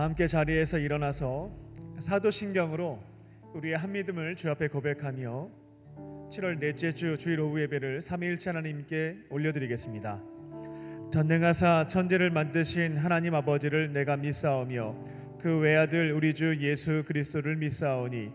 다 함께 자리에서 일어나서 사도신경으로 우리의 한 믿음을 주 앞에 고백하며 7월 넷째 주 주일 오후 예배를 삼위일체 하나님께 올려드리겠습니다. 전능하사 천지를 만드신 하나님 아버지를 내가 믿사오며 그 외아들 우리 주 예수 그리스도를 믿사오니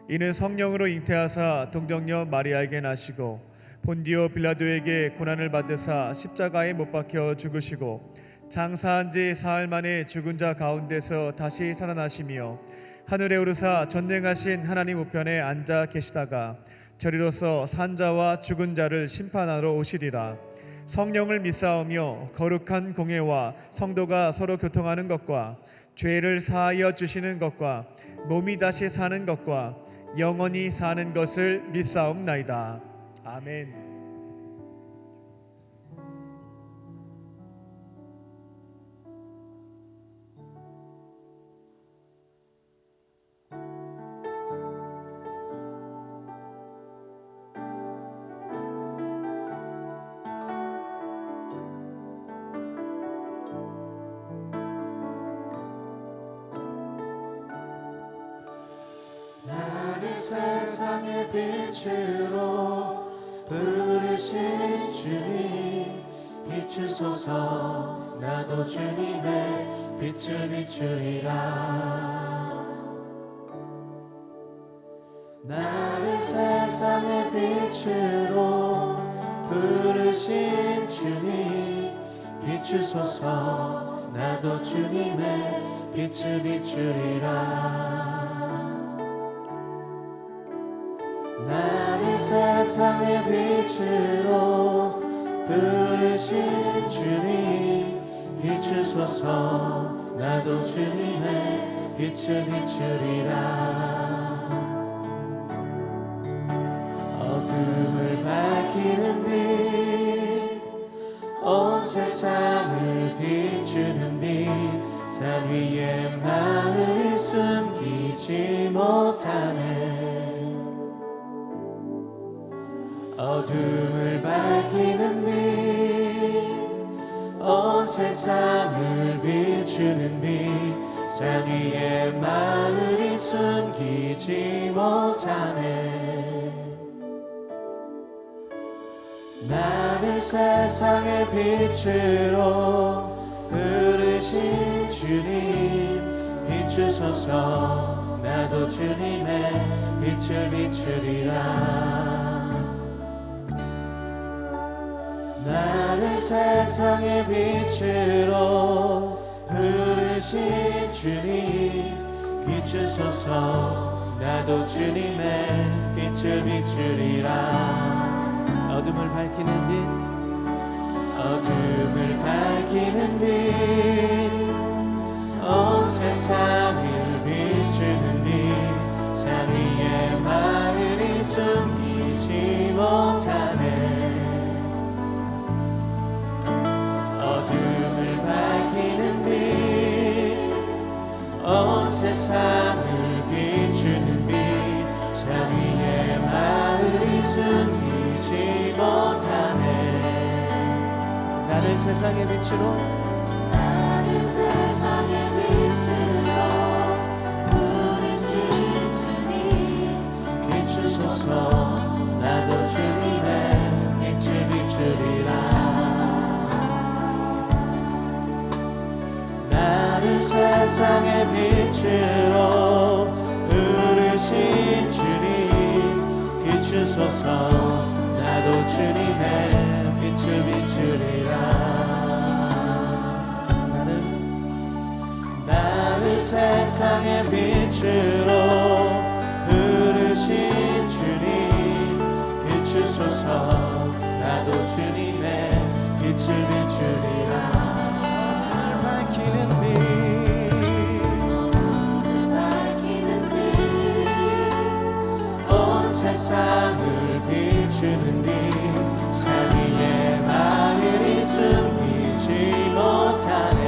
이는 성령으로 잉태하사 동정녀 마리아에게 나시고 본디오 빌라도에게 고난을 받으사 십자가에 못 박혀 죽으시고 장사한 지 사흘 만에 죽은 자 가운데서 다시 살아나시며 하늘에 오르사 전능하신 하나님 우편에 앉아 계시다가 저리로서 산 자와 죽은 자를 심판하러 오시리라. 성령을 믿사오며 거룩한 공예와 성도가 서로 교통하는 것과 죄를 사하여 주시는 것과 몸이 다시 사는 것과 영원히 사는 것을 믿사옵나이다. 아멘. 나를 세상의 빛으로 부르신 주님 비추소서. 나도 주님의 빛을 비추리라. 나를 세상의 빛으로 부르신 주님 비추소서. 나도 주님의 빛을 비추리라. 나를 세상의 빛으로 부르신 주님 비추소서. 나도 주님의 빛을 비추리라. 어둠을 밝히는 빛, 온 세상을 비추는 빛, 산 위에 마을이 숨기지 못하네. 어둠을 밝히는 빛, 온 세상을 비추는 빛, 산 위에 마을이 숨기지 못하네. 나를 세상의 빛으로 부르신 주님 비추소서. 나도 주님의 빛을 비추리라. 나를 세상의 빛으로 부르신 주님 비추소서. 나도 주님의 빛을 비추리라. 어둠을 밝히는 빛, 어둠을 밝히는 빛, 온 세상을 비추는 빛, 산 위에 마을이 숨기지 못하네. 어둠을 밝히는 빛, 온 세상을 비추는 빛, 산 위에 마을이 숨기지 못하네. 나를 세상의 빛으로, 나를 세상의 빛으로 부르신 주님 비추소서. 나도 주님의 빛을 비추리라. 나를 세상의 빛으로 부르신 주님 비추소서. 나도 주님의 빛을 비추리라. 나를 세상의 빛으로 부르신 주님 비추소서. 나도 주님의 빛을 비추리라. 밝히는 빛, 온 세상을 비추는 빛, 산 위에 마을이 숨기지 못하네.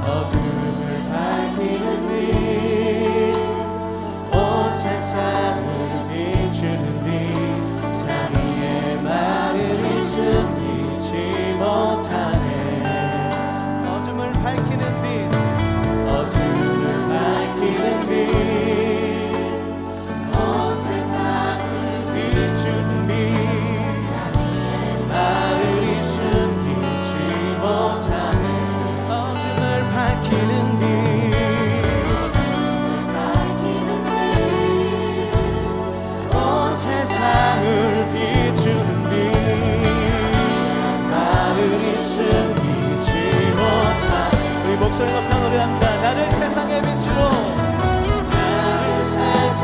어둠을 밝히는 빛, 온 세상을 비추는 빛, 산 위에 마을이 숨기지 못하네.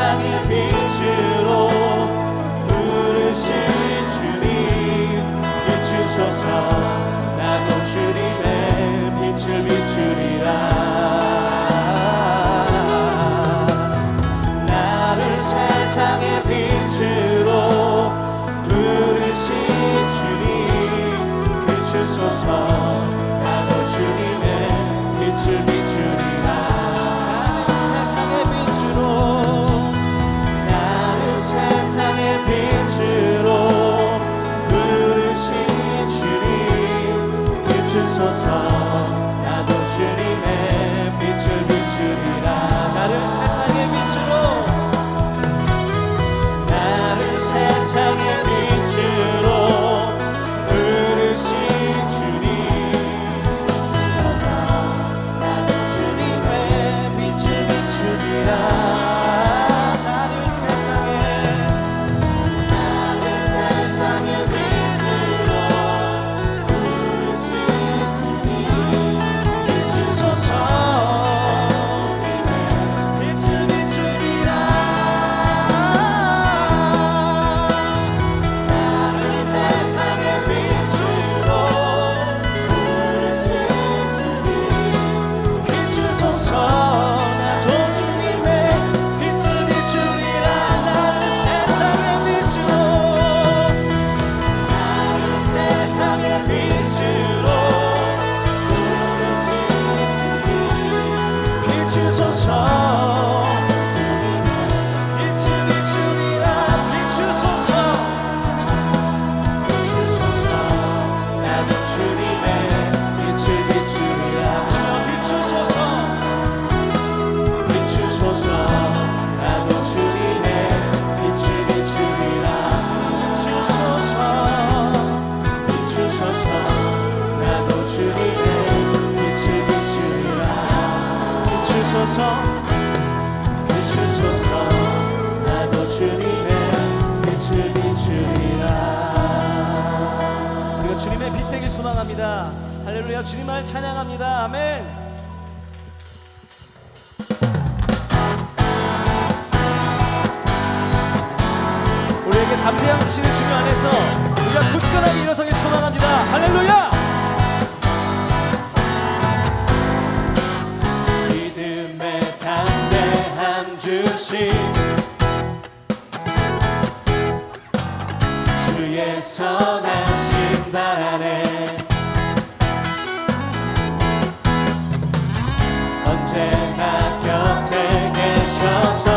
세상의 빛으로 부르신 주님 비추소서. 나도 주님의 빛을 비추리라. 나를 세상의 빛으로 부르신 주님 비추소서. 나도 주님의 빛을 비추리라. 세상의 빛으로 부르신 주님 비추소서. 나도 주님의 빛을 비추리라. 나를 세상의 빛으로, 나를 세상의 빛으로 부르신 주님 비추소서. 나도 주님의 빛을 비추리라. 비추소서. 나도 주님의 빛을 비추리라. 우리가 주님의 빛 되길 소망합니다. 할렐루야. 주님을 찬양합니다. 아멘. 우리에게 담대함 주시는 주님 안에서 우리가 굳건하게 일어서길 소망합니다. 할렐루야. 주신 주의 선하신 발 아래 언제나 곁에 계셔서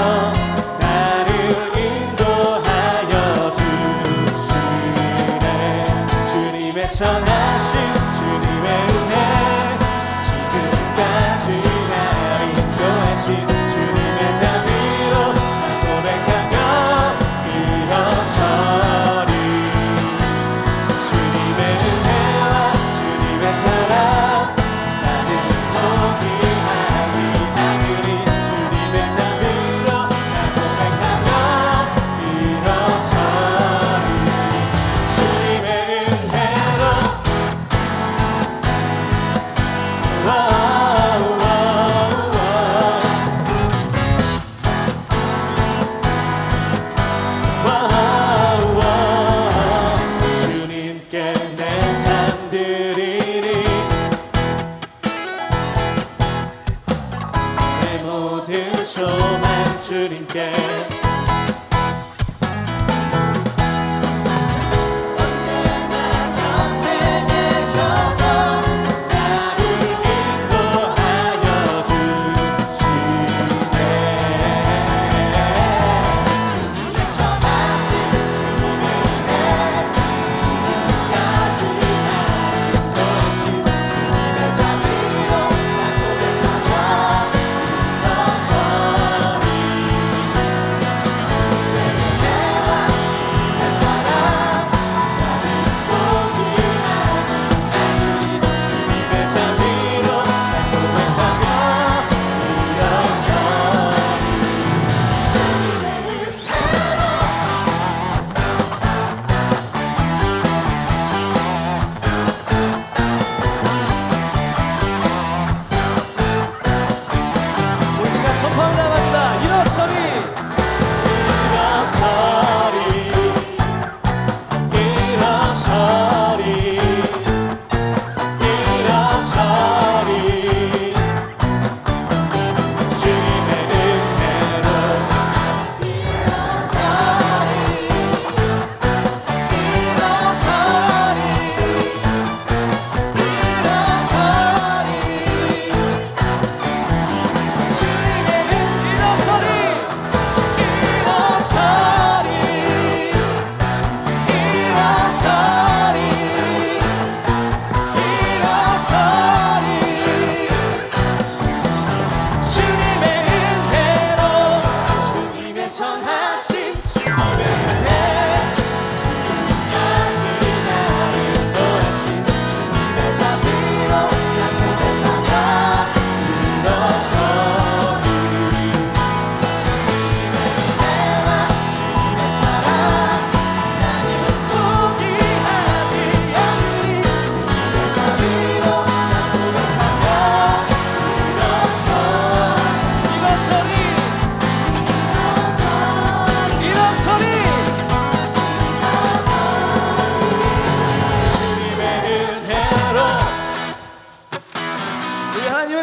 나를 인도하여 주시네. 주님의 선하신 주님의 은혜 지금까지 날 인도하신 소망 주님께 언제나 곁에 계셔서 나를 인도하여 주시네. 주님의 선하신 주님의 은혜 지금까지 나를 인도하신 주님의 자비로 나 고백하며 선포하며 나갑니다. 일어서리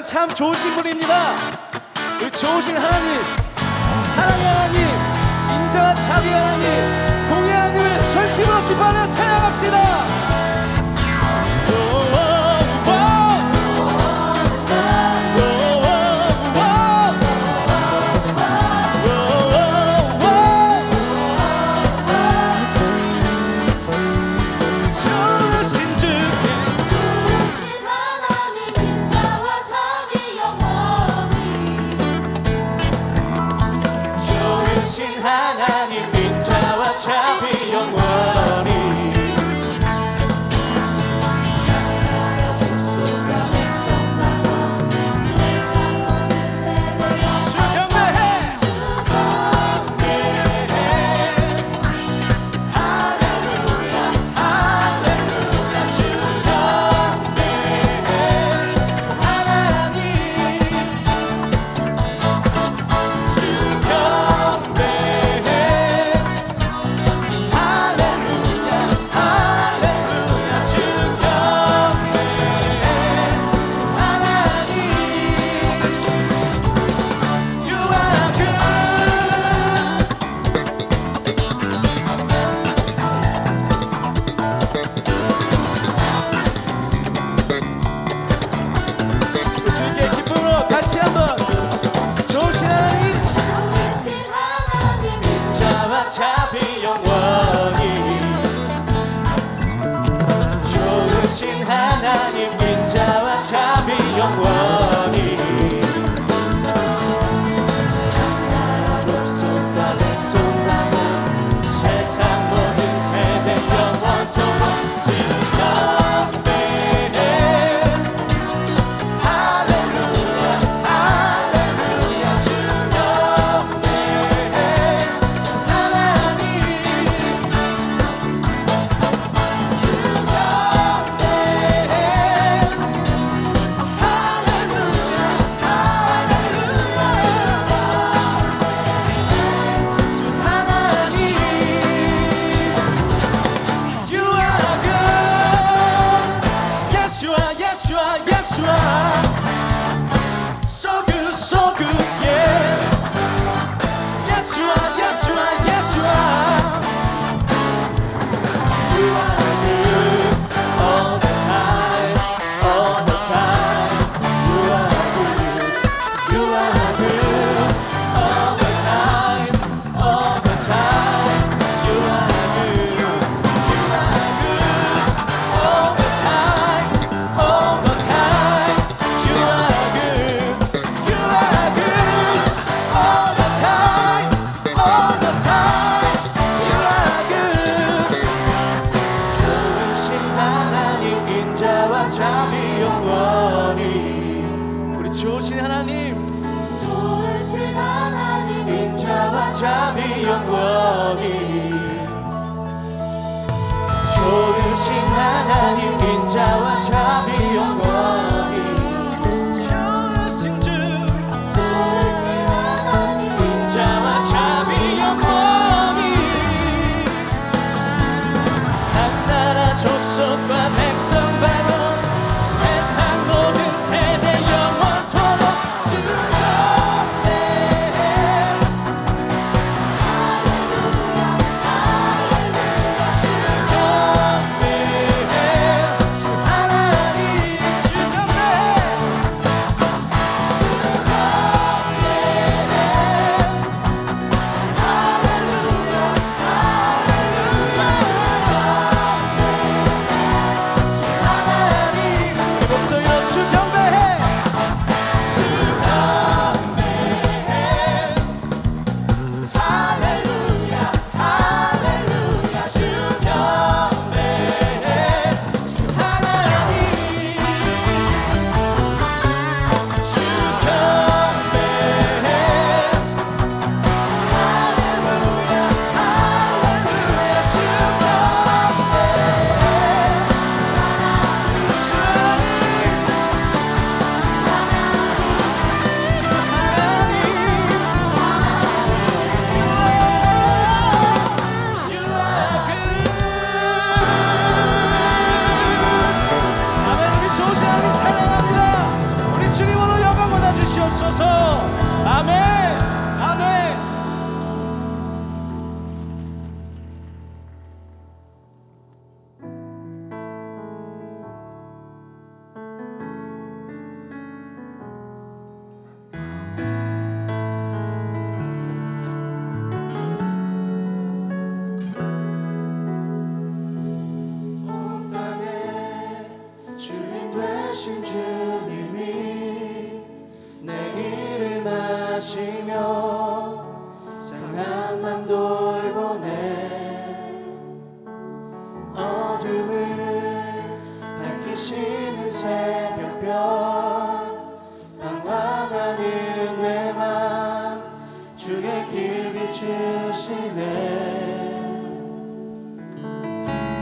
참 좋으신 분입니다. 우리 좋으신 하나님, 사랑의 하나님, 인자와 자비의 하나님, 공의 하나님을 전심으로 기뻐하며 찬양합시다. 하나님 인자와 자비 영원히 나라 족속과 백성만은 세상 모든 세대가 주 경배해 할렐루야 할렐루야 주 경배해 하나님 주 주님께 기쁨으로 다시 한번 좋으신 하나님 인자와 자비 영원히 좋으신 하나님 인자와 자비 영원히 나라 족속과 백성만은 세상 모든 세대 영원토록 즐겁네 할렐루야 할렐루야 주 경배해 하나님 주 경배해 할렐루야 할렐루야 주 하나님 You are good Yeshua Yeshua Yeshua So good, so good, yeah. Yeshua, Yeshua, Yeshua. You are good all the time, all the time. You are good, you are good all the time, all the time. You are good, you are good all the time, all the time. You are good. You are good all the time, all the time. You are good. 좋으신 하나님 인자와 자비 영원히 우리 좋으신 하나님 인자와 자비 영원히 좋으신 하나님 인자와 자비 영원히 좋으신 주 인자와 자비 영원히 각 나라 족속과 백성 반원 세상 모든 세대 영원토록 주 경배해 주 경배해 주 하나님 길 비추시네.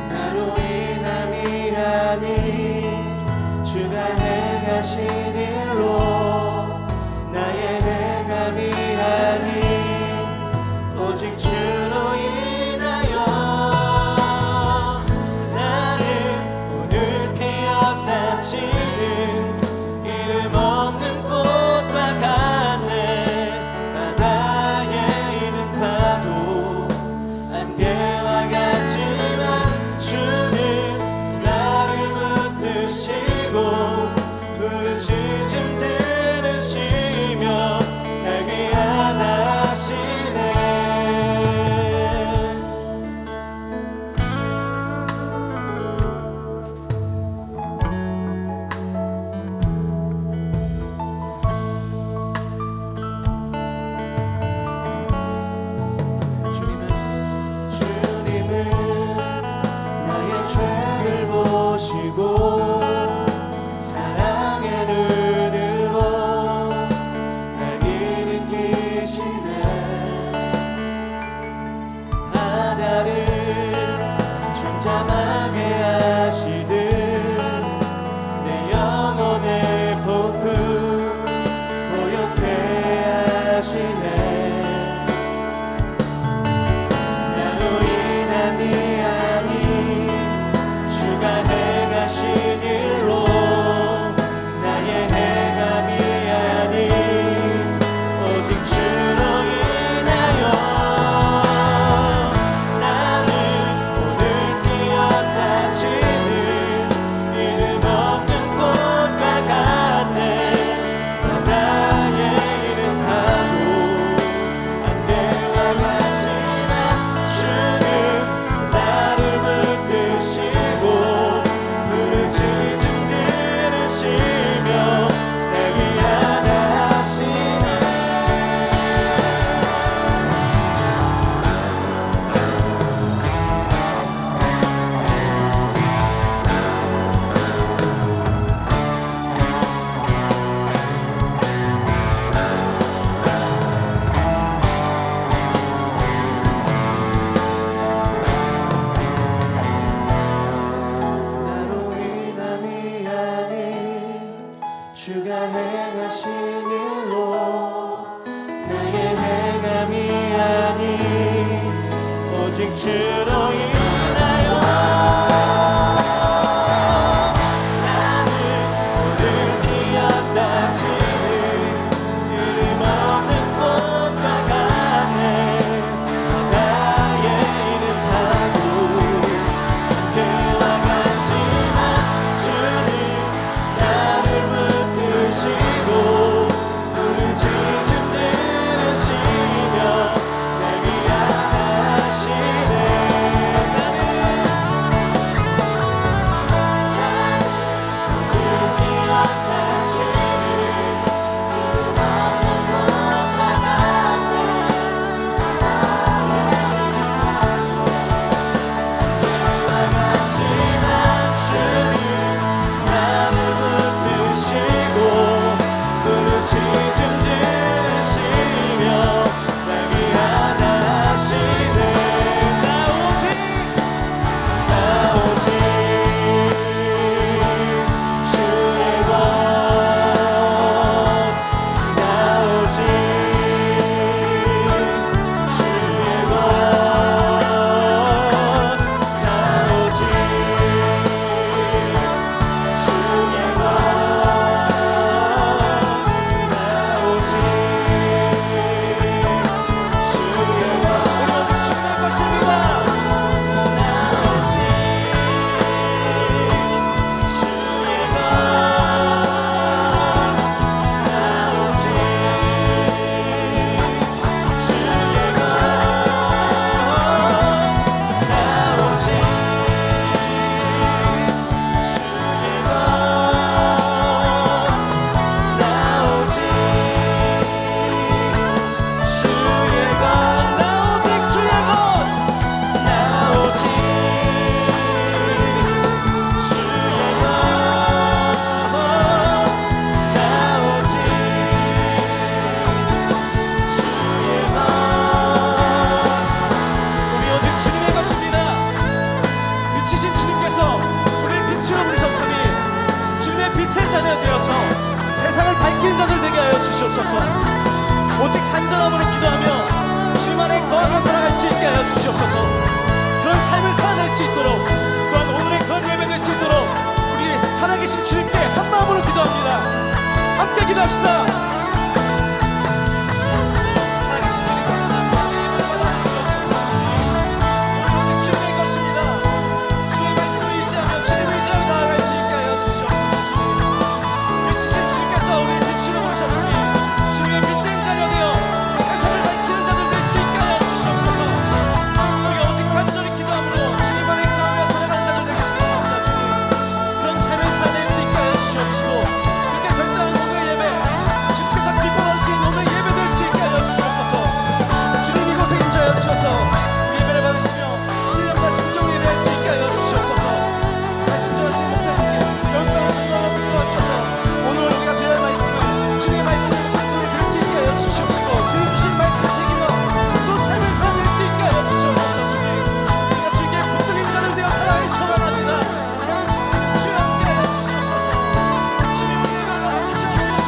나로 인함이 아닌 주가 행하신 일로 나의 행함이 아닌 오직 주로 인하여 나는 오늘 피었다 치는 이름 없는 꽃과 같네. 바다에 있는 파도 안개와 같지만 주는 나를 붙드시고 부르짖음 들으시며 날 귀하다 하시네. 주님은 나의 죄를 보시고 사랑의 눈으로 날 일으키시네. 바다를 잠잠하게 하시듯 내 영혼의 폭풍 고요케 하시네. 나로 인함이 아닌 주가 행하신 일로 나의 행함이 아닌 오직 주로 인하여 나는 오늘 피었다 치는 이름 없는 꽃과 같네. 바다에 있는 파도 안개와 같지만 주는 나를 붙드시고 부르짖음 들으시며 날 위하다 하시네. 나로 인함이 아닌 주가 행하신 일로 나의 행함이 아닌 오직 주로 인하여 나는 오늘 피었다 치는 이름 없는 꽃과 같네. 바다에 있는 파도 그와 같지만 주는 나를 붙드시고 부르짖음 들으시며 날 위하다 하시네. 주시옵소서. 오직 간절함으로 기도하며 주님 안에 거하며 살아갈 수 있게 하여 주시옵소서. 그런 삶을 살아낼 수 있도록, 또한 오늘의 그런 예배 될 수 있도록 우리 살아계신 주님께 한 마음으로 기도합니다. 함께 기도합시다. 살아계신 주님 감사합니다. 예배를 받아주시옵소서. 주님, 우리 오직 주님의 것입니다. 주의 말씀을 의지하며 주님을 의지하며 나아갈 수 있게 하여 주시옵소서. 주님, 빛이신 주님께서 우리를 빛으로 부르셨으니 주님의 빛된 자녀 되어 세상을 밝히는 자들 될 수 있게 하여 주시옵소서. 우리가 오직 간절히 기도함으로 주님 안에 거하며 살아가는 자들 되겠습니다. 주님, 그런 삶을 살아낼 수 있게 하여 주시옵시고, 그때 결단은 오늘 예배, 주께서 기뻐하신 오늘 예배 될 수 있게 하여 주시옵소서. 주님, 이곳에 임재하여 주셔서 우리 예배를 받으시며 신령과 진정으로 예배할 수 있게 하여 주시옵소서. 말씀전하신 목사님께 영광을 감사하며 부끄러워 주셔서 오늘 우리가 드려야 할 말씀을 주님의 말씀을 묵상통에 들을 수 있게 하여 주시옵시고, 주님 주신 말씀 새기며 또 삶을 살아낼 수 있게 하여 주시옵소서. 주님, 우리가 주님께 붙들린 자를 되어 살아가기 소망합니다. 주여 함께 하여 주시옵소서. 주님, 우리 예배를 받아주시옵소서.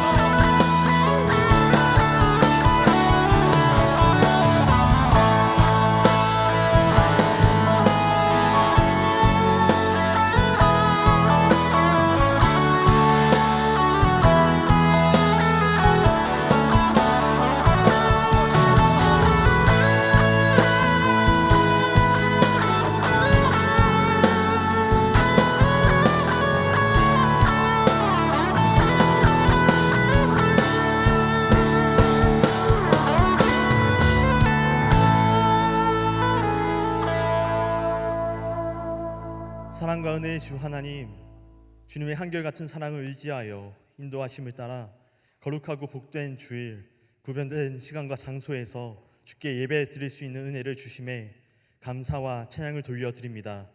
사랑과 은혜의 주 하나님, 주님의 한결같은 사랑을 의지하여 인도하심을 따라 거룩하고 복된 주일, 구별된 시간과 장소에서 주께 예배 드릴 수 있는 은혜를 주심에 감사와 찬양을 돌려드립니다.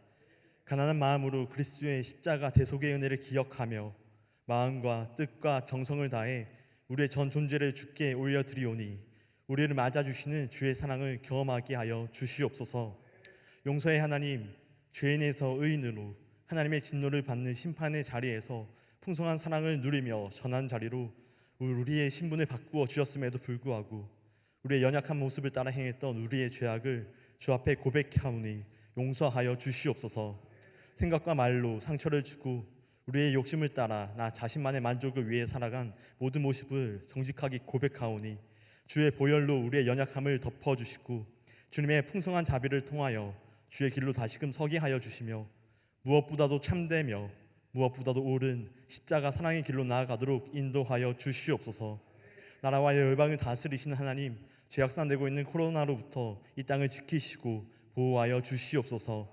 가난한 마음으로 그리스도의 십자가 대속의 은혜를 기억하며 마음과 뜻과 정성을 다해 우리의 전 존재를 주께 올려드리오니 우리를 맞아주시는 주의 사랑을 경험하게 하여 주시옵소서. 용서의 하나님, 죄인에서 의인으로 하나님의 진노를 받는 심판의 자리에서 풍성한 사랑을 누리며 전한 자리로 우리의 신분을 바꾸어 주셨음에도 불구하고 우리의 연약한 모습을 따라 행했던 우리의 죄악을 주 앞에 고백하오니 용서하여 주시옵소서. 생각과 말로 상처를 주고 우리의 욕심을 따라 나 자신만의 만족을 위해 살아간 모든 모습을 정직하게 고백하오니 주의 보혈로 우리의 연약함을 덮어주시고 주님의 풍성한 자비를 통하여 주의 길로 다시금 서게 하여 주시며 무엇보다도 참되며 무엇보다도 옳은 십자가 사랑의 길로 나아가도록 인도하여 주시옵소서. 나라와 열방을 다스리시는 하나님, 죄악산되고 있는 코로나로부터 이 땅을 지키시고 보호하여 주시옵소서.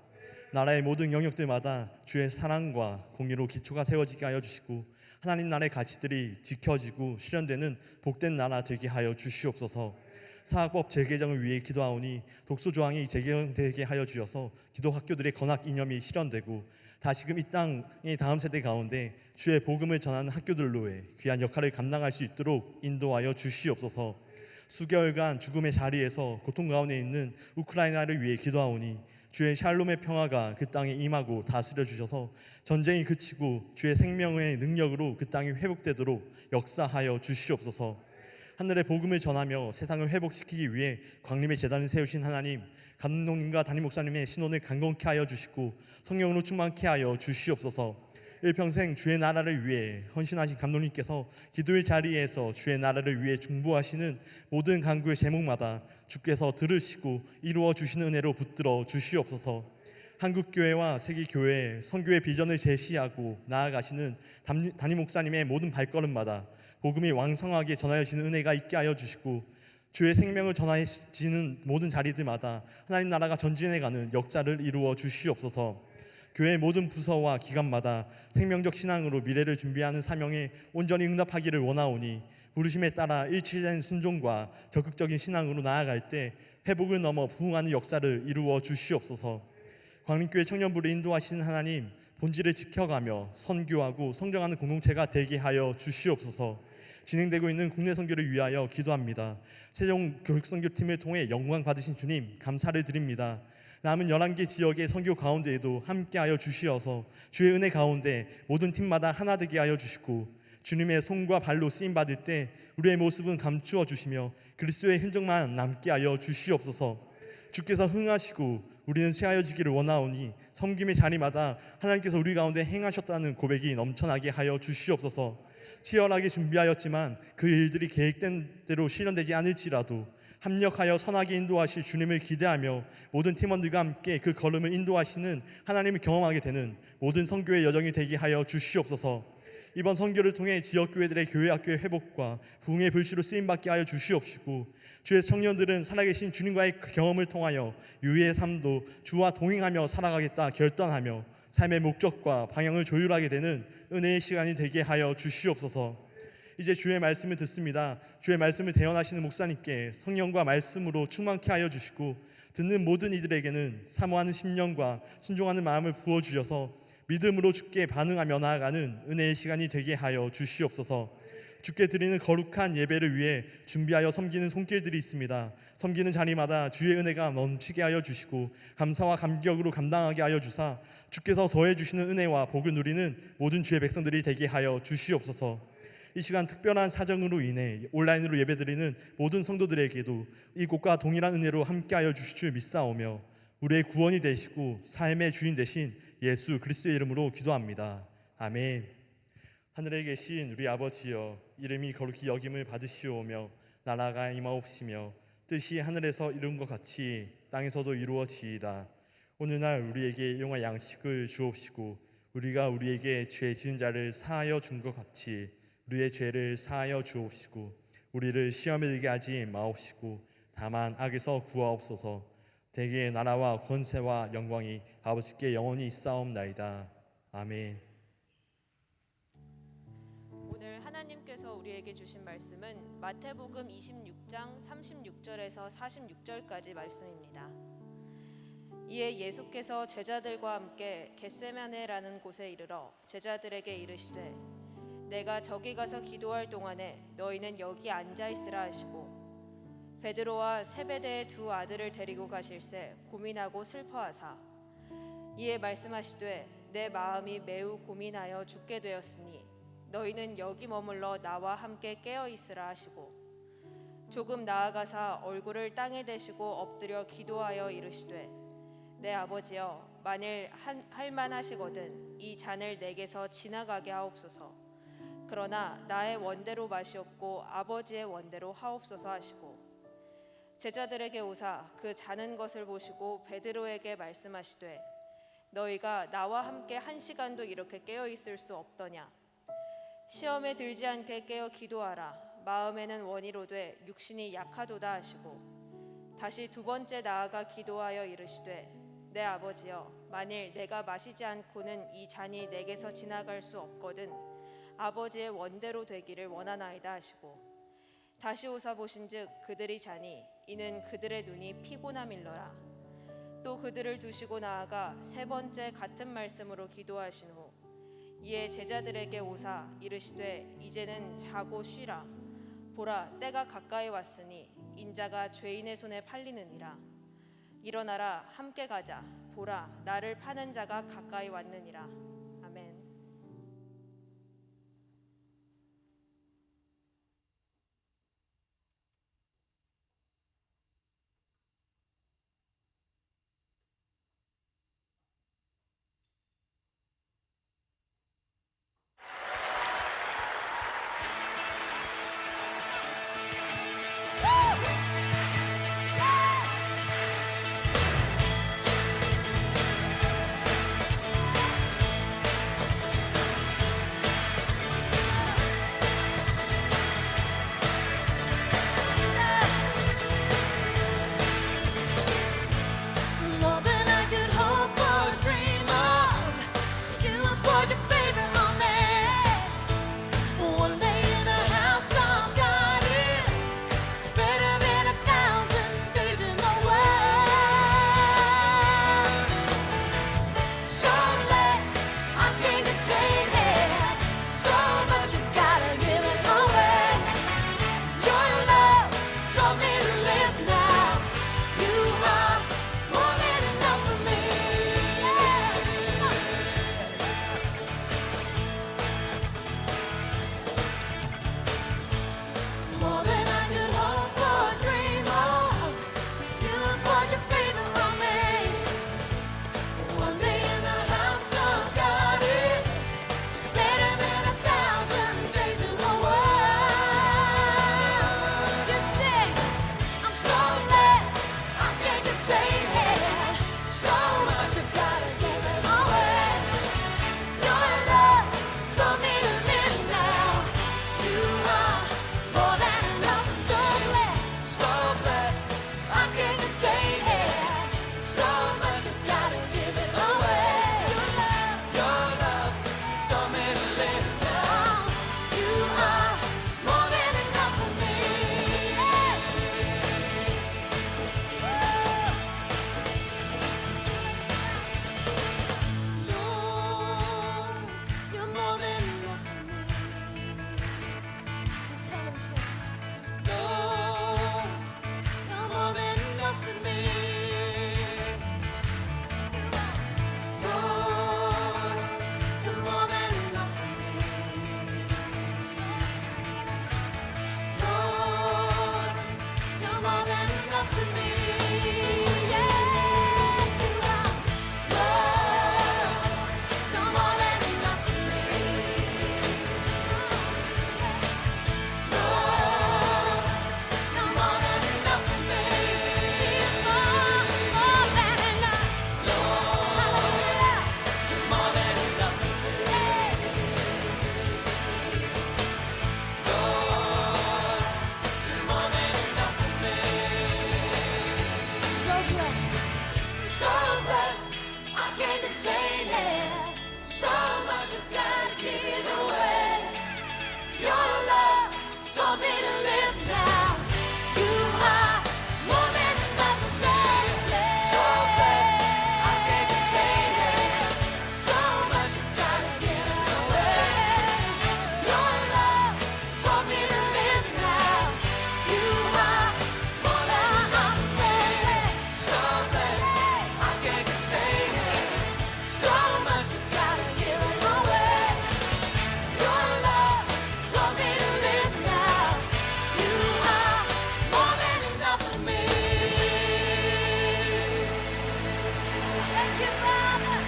나라의 모든 영역들마다 주의 사랑과 공의로 기초가 세워지게 하여 주시고 하나님 나라의 가치들이 지켜지고 실현되는 복된 나라 되게 하여 주시옵소서. 사학법 재개정을 위해 기도하오니 독소 조항이 재개정되게 하여 주셔서 기도 학교들의 건학 이념이 실현되고 다시금 이 땅의 다음 세대 가운데 주의 복음을 전하는 학교들로의 귀한 역할을 감당할 수 있도록 인도하여 주시옵소서. 수개월간 죽음의 자리에서 고통 가운데 있는 우크라이나를 위해 기도하오니 주의 샬롬의 평화가 그 땅에 임하고 다스려 주셔서 전쟁이 그치고 주의 생명의 능력으로 그 땅이 회복되도록 역사하여 주시옵소서. 하늘의 복음을 전하며 세상을 회복시키기 위해 광림의 제단을 세우신 하나님, 감독님과 담임 목사님의 신원을 강건케 하여 주시고 성령으로 충만케 하여 주시옵소서. 일평생 주의 나라를 위해 헌신하신 감독님께서 기도의 자리에서 주의 나라를 위해 중보하시는 모든 간구의 제목마다 주께서 들으시고 이루어 주시는 은혜로 붙들어 주시옵소서. 한국교회와 세계교회 선교의 비전을 제시하고 나아가시는 담임 목사님의 모든 발걸음마다 복음이 왕성하게 전하여지는 은혜가 있게 하여 주시고 주의 생명을 전하시는 모든 자리들마다 하나님 나라가 전진해가는 역사를 이루어 주시옵소서. 교회의 모든 부서와 기관마다 생명적 신앙으로 미래를 준비하는 사명에 온전히 응답하기를 원하오니 부르심에 따라 일치된 순종과 적극적인 신앙으로 나아갈 때 회복을 넘어 부흥하는 역사를 이루어 주시옵소서. 광림교회 청년부를 인도하시는 하나님, 본질을 지켜가며 선교하고 성장하는 공동체가 되게 하여 주시옵소서. 진행되고 있는 국내 선교를 위하여 기도합니다. 세종 교육선교팀을 통해 영광 받으신 주님 감사를 드립니다. 남은 11개 지역의 선교 가운데에도 함께하여 주시어서 주의 은혜 가운데 모든 팀마다 하나 되게 하여 주시고 주님의 손과 발로 쓰임 받을 때 우리의 모습은 감추어 주시며 그리스도의 흔적만 남게 하여 주시옵소서. 주께서 흥하시고 우리는 채하여지기를 원하오니 섬김의 자리마다 하나님께서 우리 가운데 행하셨다는 고백이 넘쳐나게 하여 주시옵소서. 치열하게 준비하였지만 그 일들이 계획된 대로 실현되지 않을지라도 합력하여 선하게 인도하실 주님을 기대하며 모든 팀원들과 함께 그 걸음을 인도하시는 하나님을 경험하게 되는 모든 선교의 여정이 되게 하여 주시옵소서. 이번 선교를 통해 지역교회들의 교회학교의 회복과 부흥의 불씨로 쓰임받게 하여 주시옵시고 주의 청년들은 살아계신 주님과의 경험을 통하여 유의의 삶도 주와 동행하며 살아가겠다 결단하며 삶의 목적과 방향을 조율하게 되는 은혜의 시간이 되게 하여 주시옵소서. 이제 주의 말씀을 듣습니다. 주의 말씀을 대언하시는 목사님께 성령과 말씀으로 충만케 하여 주시고 듣는 모든 이들에게는 사모하는 심령과 순종하는 마음을 부어주셔서 믿음으로 주께 반응하며 나아가는 은혜의 시간이 되게 하여 주시옵소서. 주께 드리는 거룩한 예배를 위해 준비하여 섬기는 손길들이 있습니다. 섬기는 자리마다 주의 은혜가 넘치게 하여 주시고 감사와 감격으로 감당하게 하여 주사 주께서 더해 주시는 은혜와 복을 누리는 모든 주의 백성들이 되게 하여 주시옵소서. 이 시간 특별한 사정으로 인해 온라인으로 예배드리는 모든 성도들에게도 이 곳과 동일한 은혜로 함께하여 주실 줄 믿사오며 우리의 구원이 되시고 삶의 주인 되신 예수 그리스도의 이름으로 기도합니다. 아멘. 하늘에 계신 우리 아버지여, 이름이 거룩히 여김을 받으시오며 나라가 임하옵시며 뜻이 하늘에서 이룬 것 같이 땅에서도 이루어지이다. 오늘날 우리에게 일용할 양식을 주옵시고 우리가 우리에게 죄 지은 자를 사하여 준 것 같이 우리의 죄를 사하여 주옵시고 우리를 시험에 들게 하지 마옵시고 다만 악에서 구하옵소서. 대개의 나라와 권세와 영광이 아버지께 영원히 있사옵나이다. 아멘. 오늘 하나님께서 우리에게 주신 말씀은 마태복음 26장 36절에서 46절까지 말씀입니다. 이에 예수께서 제자들과 함께 겟세마네라는 곳에 이르러 제자들에게 이르시되 내가 저기 가서 기도할 동안에 너희는 여기 앉아 있으라 하시고 베드로와 세베대의 두 아들을 데리고 가실새 고민하고 슬퍼하사 이에 말씀하시되 내 마음이 매우 고민하여 죽게 되었으니 너희는 여기 머물러 나와 함께 깨어 있으라 하시고 조금 나아가사 얼굴을 땅에 대시고 엎드려 기도하여 이르시되 내 아버지여 만일 할만하시거든 이 잔을 내게서 지나가게 하옵소서. 그러나 나의 원대로 마시옵고 아버지의 원대로 하옵소서 하시고 제자들에게 오사 그 자는 것을 보시고 베드로에게 말씀하시되 너희가 나와 함께 1시간도 이렇게 깨어 있을 수 없더냐. 시험에 들지 않게 깨어 기도하라. 마음에는 원이로되 육신이 약하도다 하시고 다시 두 번째 나아가 기도하여 이르시되 내 아버지여 만일 내가 마시지 않고는 이 잔이 내게서 지나갈 수 없거든 아버지의 원대로 되기를 원하나이다 하시고 다시 오사 보신즉 그들이 자니 이는 그들의 눈이 피곤함일러라. 또 그들을 두시고 나아가 세 번째 같은 말씀으로 기도하신 후 이에 제자들에게 오사 이르시되 이제는 자고 쉬라. 보라 때가 가까이 왔으니 인자가 죄인의 손에 팔리느니라. 일어나라 함께 가자. 보라 나를 파는 자가 가까이 왔느니라. 아멘. blessed, so blessed, I can't contain it. So much you gotta give away. Your love told me to live now. You are more than enough to save me. So blessed, I can't contain it. So much you gotta give away. Your love told me to live now. You are more than enough to save me. So blessed, I can't contain it. So much you gotta give away. Your love told me to live now. You are more than enough for me. Thank you, Father.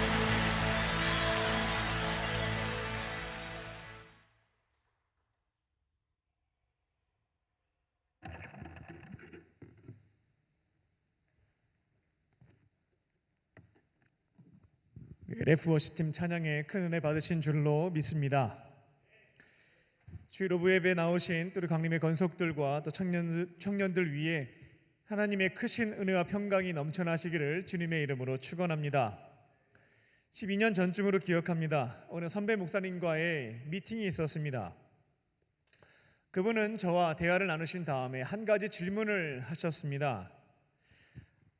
레프워시팀 찬양에 큰 은혜 받으신 줄로 믿습니다. 주일 오브 예배에 나오신 또 우리 강림의 건속들과 또 청년들 위에 하나님의 크신 은혜와 평강이 넘쳐나시기를 주님의 이름으로 축원합니다. 12년 전쯤으로 기억합니다. 오늘 선배 목사님과의 미팅이 있었습니다. 그분은 저와 대화를 나누신 다음에 한 가지 질문을 하셨습니다.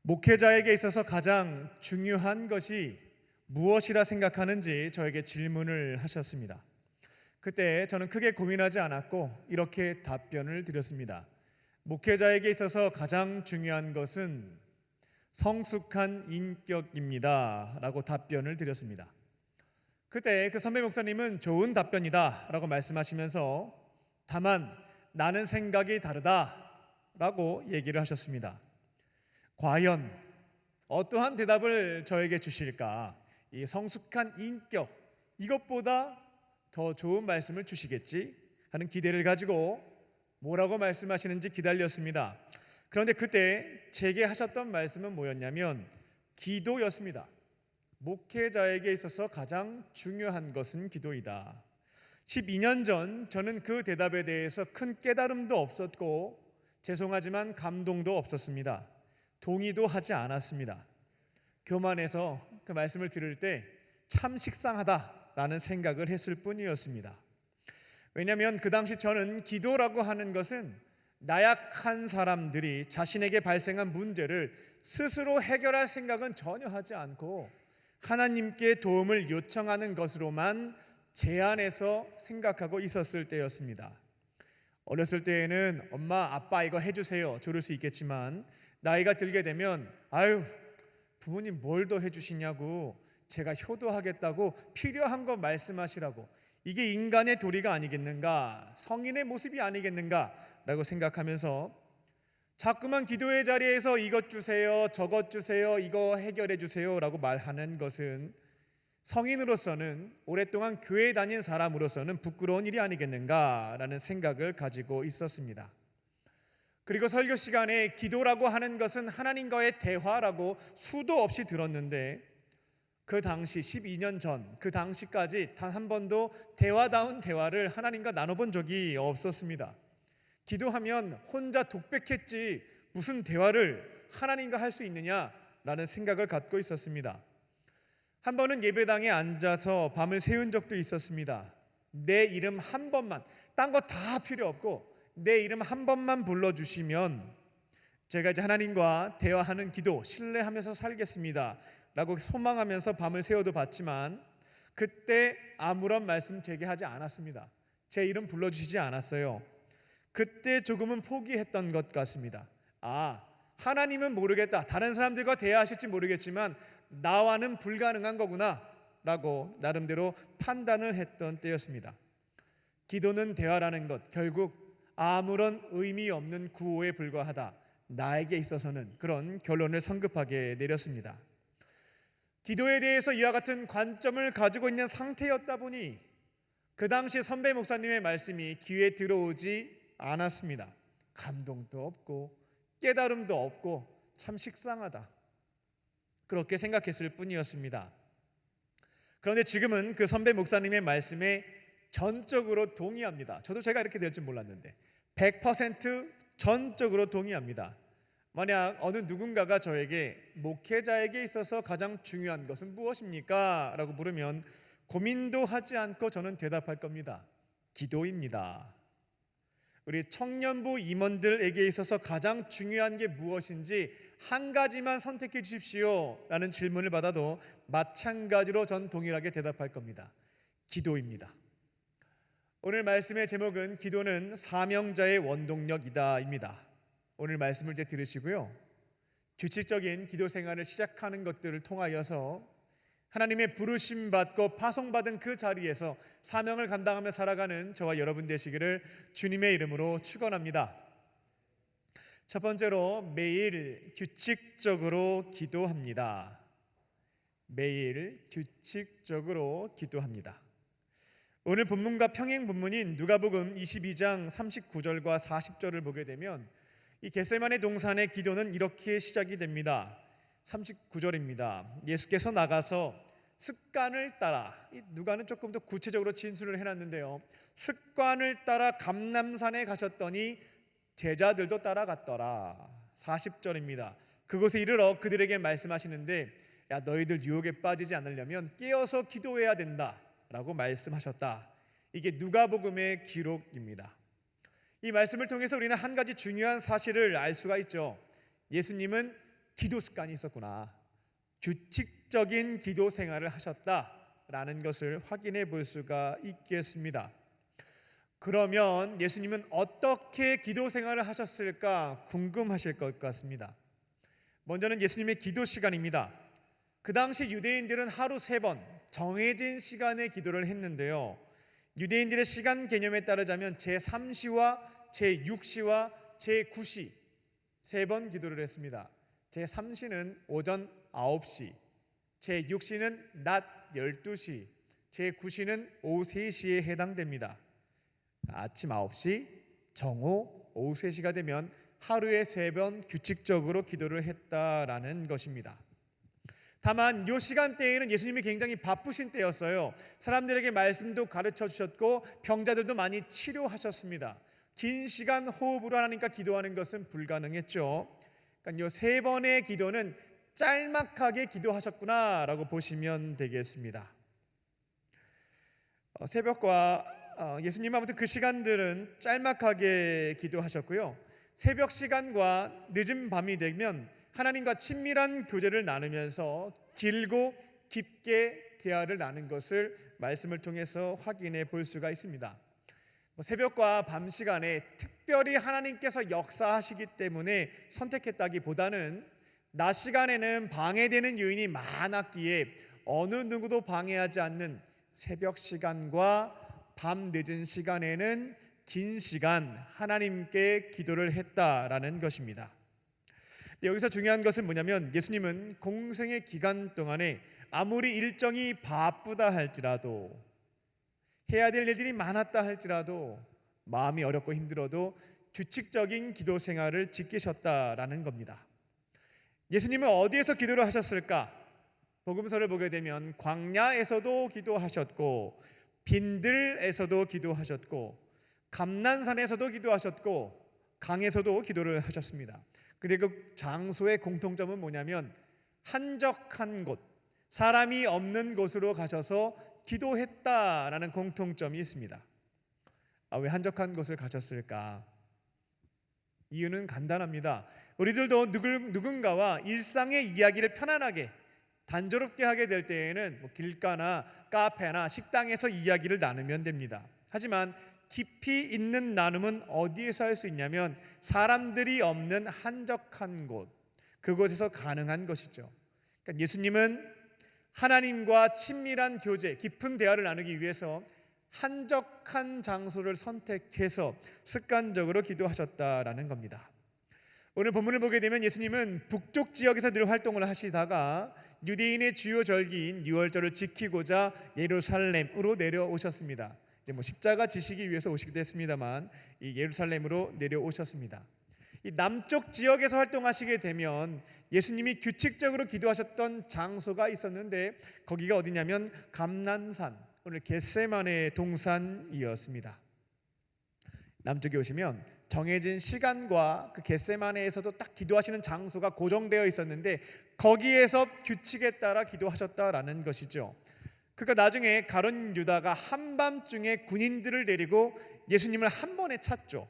목회자에게 있어서 가장 중요한 것이 무엇이라 생각하는지 저에게 질문을 하셨습니다. 그때 저는 크게 고민하지 않았고 이렇게 답변을 드렸습니다. 목회자에게 있어서 가장 중요한 것은 성숙한 인격입니다 라고 답변을 드렸습니다. 그때 그 선배 목사님은 좋은 답변이다 라고 말씀하시면서 다만 나는 생각이 다르다 라고 얘기를 하셨습니다. 과연 어떠한 대답을 저에게 주실까? 이 성숙한 인격, 이것보다 더 좋은 말씀을 주시겠지 하는 기대를 가지고 뭐라고 말씀하시는지 기다렸습니다. 그런데 그때 제게 하셨던 말씀은 뭐였냐면 기도였습니다. 목회자에게 있어서 가장 중요한 것은 기도이다. 12년 전 저는 그 대답에 대해서 큰 깨달음도 없었고 죄송하지만 감동도 없었습니다. 동의도 하지 않았습니다. 교만해서 그 말씀을 들을 때 참 식상하다라는 생각을 했을 뿐이었습니다. 왜냐하면 그 당시 저는 기도라고 하는 것은 나약한 사람들이 자신에게 발생한 문제를 스스로 해결할 생각은 전혀 하지 않고 하나님께 도움을 요청하는 것으로만 제한해서 생각하고 있었을 때였습니다. 어렸을 때에는 엄마, 아빠 이거 해주세요 저럴 수 있겠지만 나이가 들게 되면 아유 부모님 뭘 더 해주시냐고 제가 효도하겠다고 필요한 거 말씀하시라고 이게 인간의 도리가 아니겠는가 성인의 모습이 아니겠는가 라고 생각하면서 자꾸만 기도의 자리에서 이것 주세요 저것 주세요 이거 해결해 주세요 라고 말하는 것은 성인으로서는 오랫동안 교회 다닌 사람으로서는 부끄러운 일이 아니겠는가 라는 생각을 가지고 있었습니다. 그리고 설교 시간에 기도라고 하는 것은 하나님과의 대화라고 수도 없이 들었는데 그 당시 12년 전 그 당시까지 단 한 번도 대화다운 대화를 하나님과 나눠본 적이 없었습니다. 기도하면 혼자 독백했지 무슨 대화를 하나님과 할 수 있느냐라는 생각을 갖고 있었습니다. 한 번은 예배당에 앉아서 밤을 새운 적도 있었습니다. 내 이름 한 번만, 딴 거 다 필요 없고 내 이름 한 번만 불러주시면 제가 이제 하나님과 대화하는 기도 신뢰하면서 살겠습니다 라고 소망하면서 밤을 새워도 봤지만 그때 아무런 말씀 제게 하지 않았습니다. 제 이름 불러주시지 않았어요. 그때 조금은 포기했던 것 같습니다. 하나님은 모르겠다. 다른 사람들과 대화하실지 모르겠지만 나와는 불가능한 거구나 라고 나름대로 판단을 했던 때였습니다. 기도는 대화라는 것 결국 아무런 의미 없는 구호에 불과하다. 나에게 있어서는 그런 결론을 성급하게 내렸습니다. 기도에 대해서 이와 같은 관점을 가지고 있는 상태였다 보니 그 당시 선배 목사님의 말씀이 귀에 들어오지 않았습니다. 감동도 없고 깨달음도 없고 참 식상하다 그렇게 생각했을 뿐이었습니다. 그런데 지금은 그 선배 목사님의 말씀에 전적으로 동의합니다. 저도 제가 이렇게 될 줄 몰랐는데 100% 전적으로 동의합니다. 만약 어느 누군가가 저에게 목회자에게 있어서 가장 중요한 것은 무엇입니까? 라고 물으면 고민도 하지 않고 저는 대답할 겁니다. 기도입니다. 우리 청년부 임원들에게 있어서 가장 중요한 게 무엇인지 한 가지만 선택해 주십시오 라는 질문을 받아도 마찬가지로 전 동일하게 대답할 겁니다. 기도입니다. 오늘 말씀의 제목은 기도는 사명자의 원동력이다입니다. 오늘 말씀을 이제 들으시고요, 규칙적인 기도 생활을 시작하는 것들을 통하여서 하나님의 부르심 받고 파송받은 그 자리에서 사명을 감당하며 살아가는 저와 여러분 되시기를 주님의 이름으로 축원합니다. 첫 번째로 매일 규칙적으로 기도합니다. 매일 규칙적으로 기도합니다. 오늘 본문과 평행 본문인 누가복음 22장 39절과 40절을 보게 되면 이 겟세마네 동산의 기도는 이렇게 시작이 됩니다. 39절입니다. 예수께서 나가서 습관을 따라, 누가는 조금 더 구체적으로 진술을 해놨는데요, 습관을 따라 감람산에 가셨더니 제자들도 따라갔더라. 40절입니다. 그곳에 이르러 그들에게 말씀하시는데, 야, 너희들 유혹에 빠지지 않으려면 깨어서 기도해야 된다 라고 말씀하셨다. 이게 누가복음의 기록입니다. 이 말씀을 통해서 우리는 한 가지 중요한 사실을 알 수가 있죠. 예수님은 기도 습관이 있었구나, 규칙적인 기도 생활을 하셨다라는 것을 확인해 볼 수가 있겠습니다. 그러면 예수님은 어떻게 기도 생활을 하셨을까 궁금하실 것 같습니다. 먼저는 예수님의 기도 시간입니다. 그 당시 유대인들은 하루 3번 정해진 시간에 기도를 했는데요, 유대인들의 시간 개념에 따르자면 제3시와 제6시와 제9시 3번 기도를 했습니다. 제3시는 오전 9시, 제6시는 낮 12시, 제9시는 오후 3시에 해당됩니다. 아침 9시, 정오, 오후 3시가 되면 하루에 3번 규칙적으로 기도를 했다라는 것입니다. 다만 이 시간대에는 예수님이 굉장히 바쁘신 때였어요. 사람들에게 말씀도 가르쳐 주셨고 병자들도 많이 치료하셨습니다. 긴 시간 호흡으로 하나님과 기도하는 것은 불가능했죠. 그러니까 이 3번의 기도는 짤막하게 기도하셨구나라고 보시면 되겠습니다. 새벽과 예수님 아무튼 그 시간들은 짤막하게 기도하셨고요, 새벽 시간과 늦은 밤이 되면 하나님과 친밀한 교제를 나누면서 길고 깊게 대화를 나눈 것을 말씀을 통해서 확인해 볼 수가 있습니다. 새벽과 밤 시간에 특별히 하나님께서 역사하시기 때문에 선택했다기보다는 낮 시간에는 방해되는 요인이 많았기에 어느 누구도 방해하지 않는 새벽 시간과 밤 늦은 시간에는 긴 시간 하나님께 기도를 했다라는 것입니다. 여기서 중요한 것은 뭐냐면 예수님은 공생의 기간 동안에 아무리 일정이 바쁘다 할지라도, 해야 될 일들이 많았다 할지라도, 마음이 어렵고 힘들어도 규칙적인 기도 생활을 지키셨다라는 겁니다. 예수님은 어디에서 기도를 하셨을까? 복음서를 보게 되면 광야에서도 기도하셨고, 빈들에서도 기도하셨고, 감난산에서도 기도하셨고, 강에서도 기도를 하셨습니다. 그리고 그 장소의 공통점은 뭐냐면 한적한 곳, 사람이 없는 곳으로 가셔서 기도했다라는 공통점이 있습니다. 왜 한적한 곳을 가셨을까? 이유는 간단합니다. 우리들도 누군가와 일상의 이야기를 편안하게 단조롭게 하게 될 때에는 길가나 카페나 식당에서 이야기를 나누면 됩니다. 하지만 깊이 있는 나눔은 어디에서 할 수 있냐면 사람들이 없는 한적한 곳, 그곳에서 가능한 것이죠. 그러니까 예수님은 하나님과 친밀한 교제, 깊은 대화를 나누기 위해서 한적한 장소를 선택해서 습관적으로 기도하셨다라는 겁니다. 오늘 본문을 보게 되면 예수님은 북쪽 지역에서 늘 활동을 하시다가 유대인의 주요 절기인 유월절을 지키고자 예루살렘으로 내려오셨습니다. 이제 십자가 지시기 위해서 오시기도 했습니다만 이 예루살렘으로 내려오셨습니다. 이 남쪽 지역에서 활동하시게 되면 예수님이 규칙적으로 기도하셨던 장소가 있었는데 거기가 어디냐면 감난산, 오늘 겟세마네 동산이었습니다. 남쪽에 오시면 정해진 시간과 그 겟세마네에서도 딱 기도하시는 장소가 고정되어 있었는데 거기에서 규칙에 따라 기도하셨다라는 것이죠. 그러니까 나중에 가룟 유다가 한밤중에 군인들을 데리고 예수님을 한 번에 찾죠.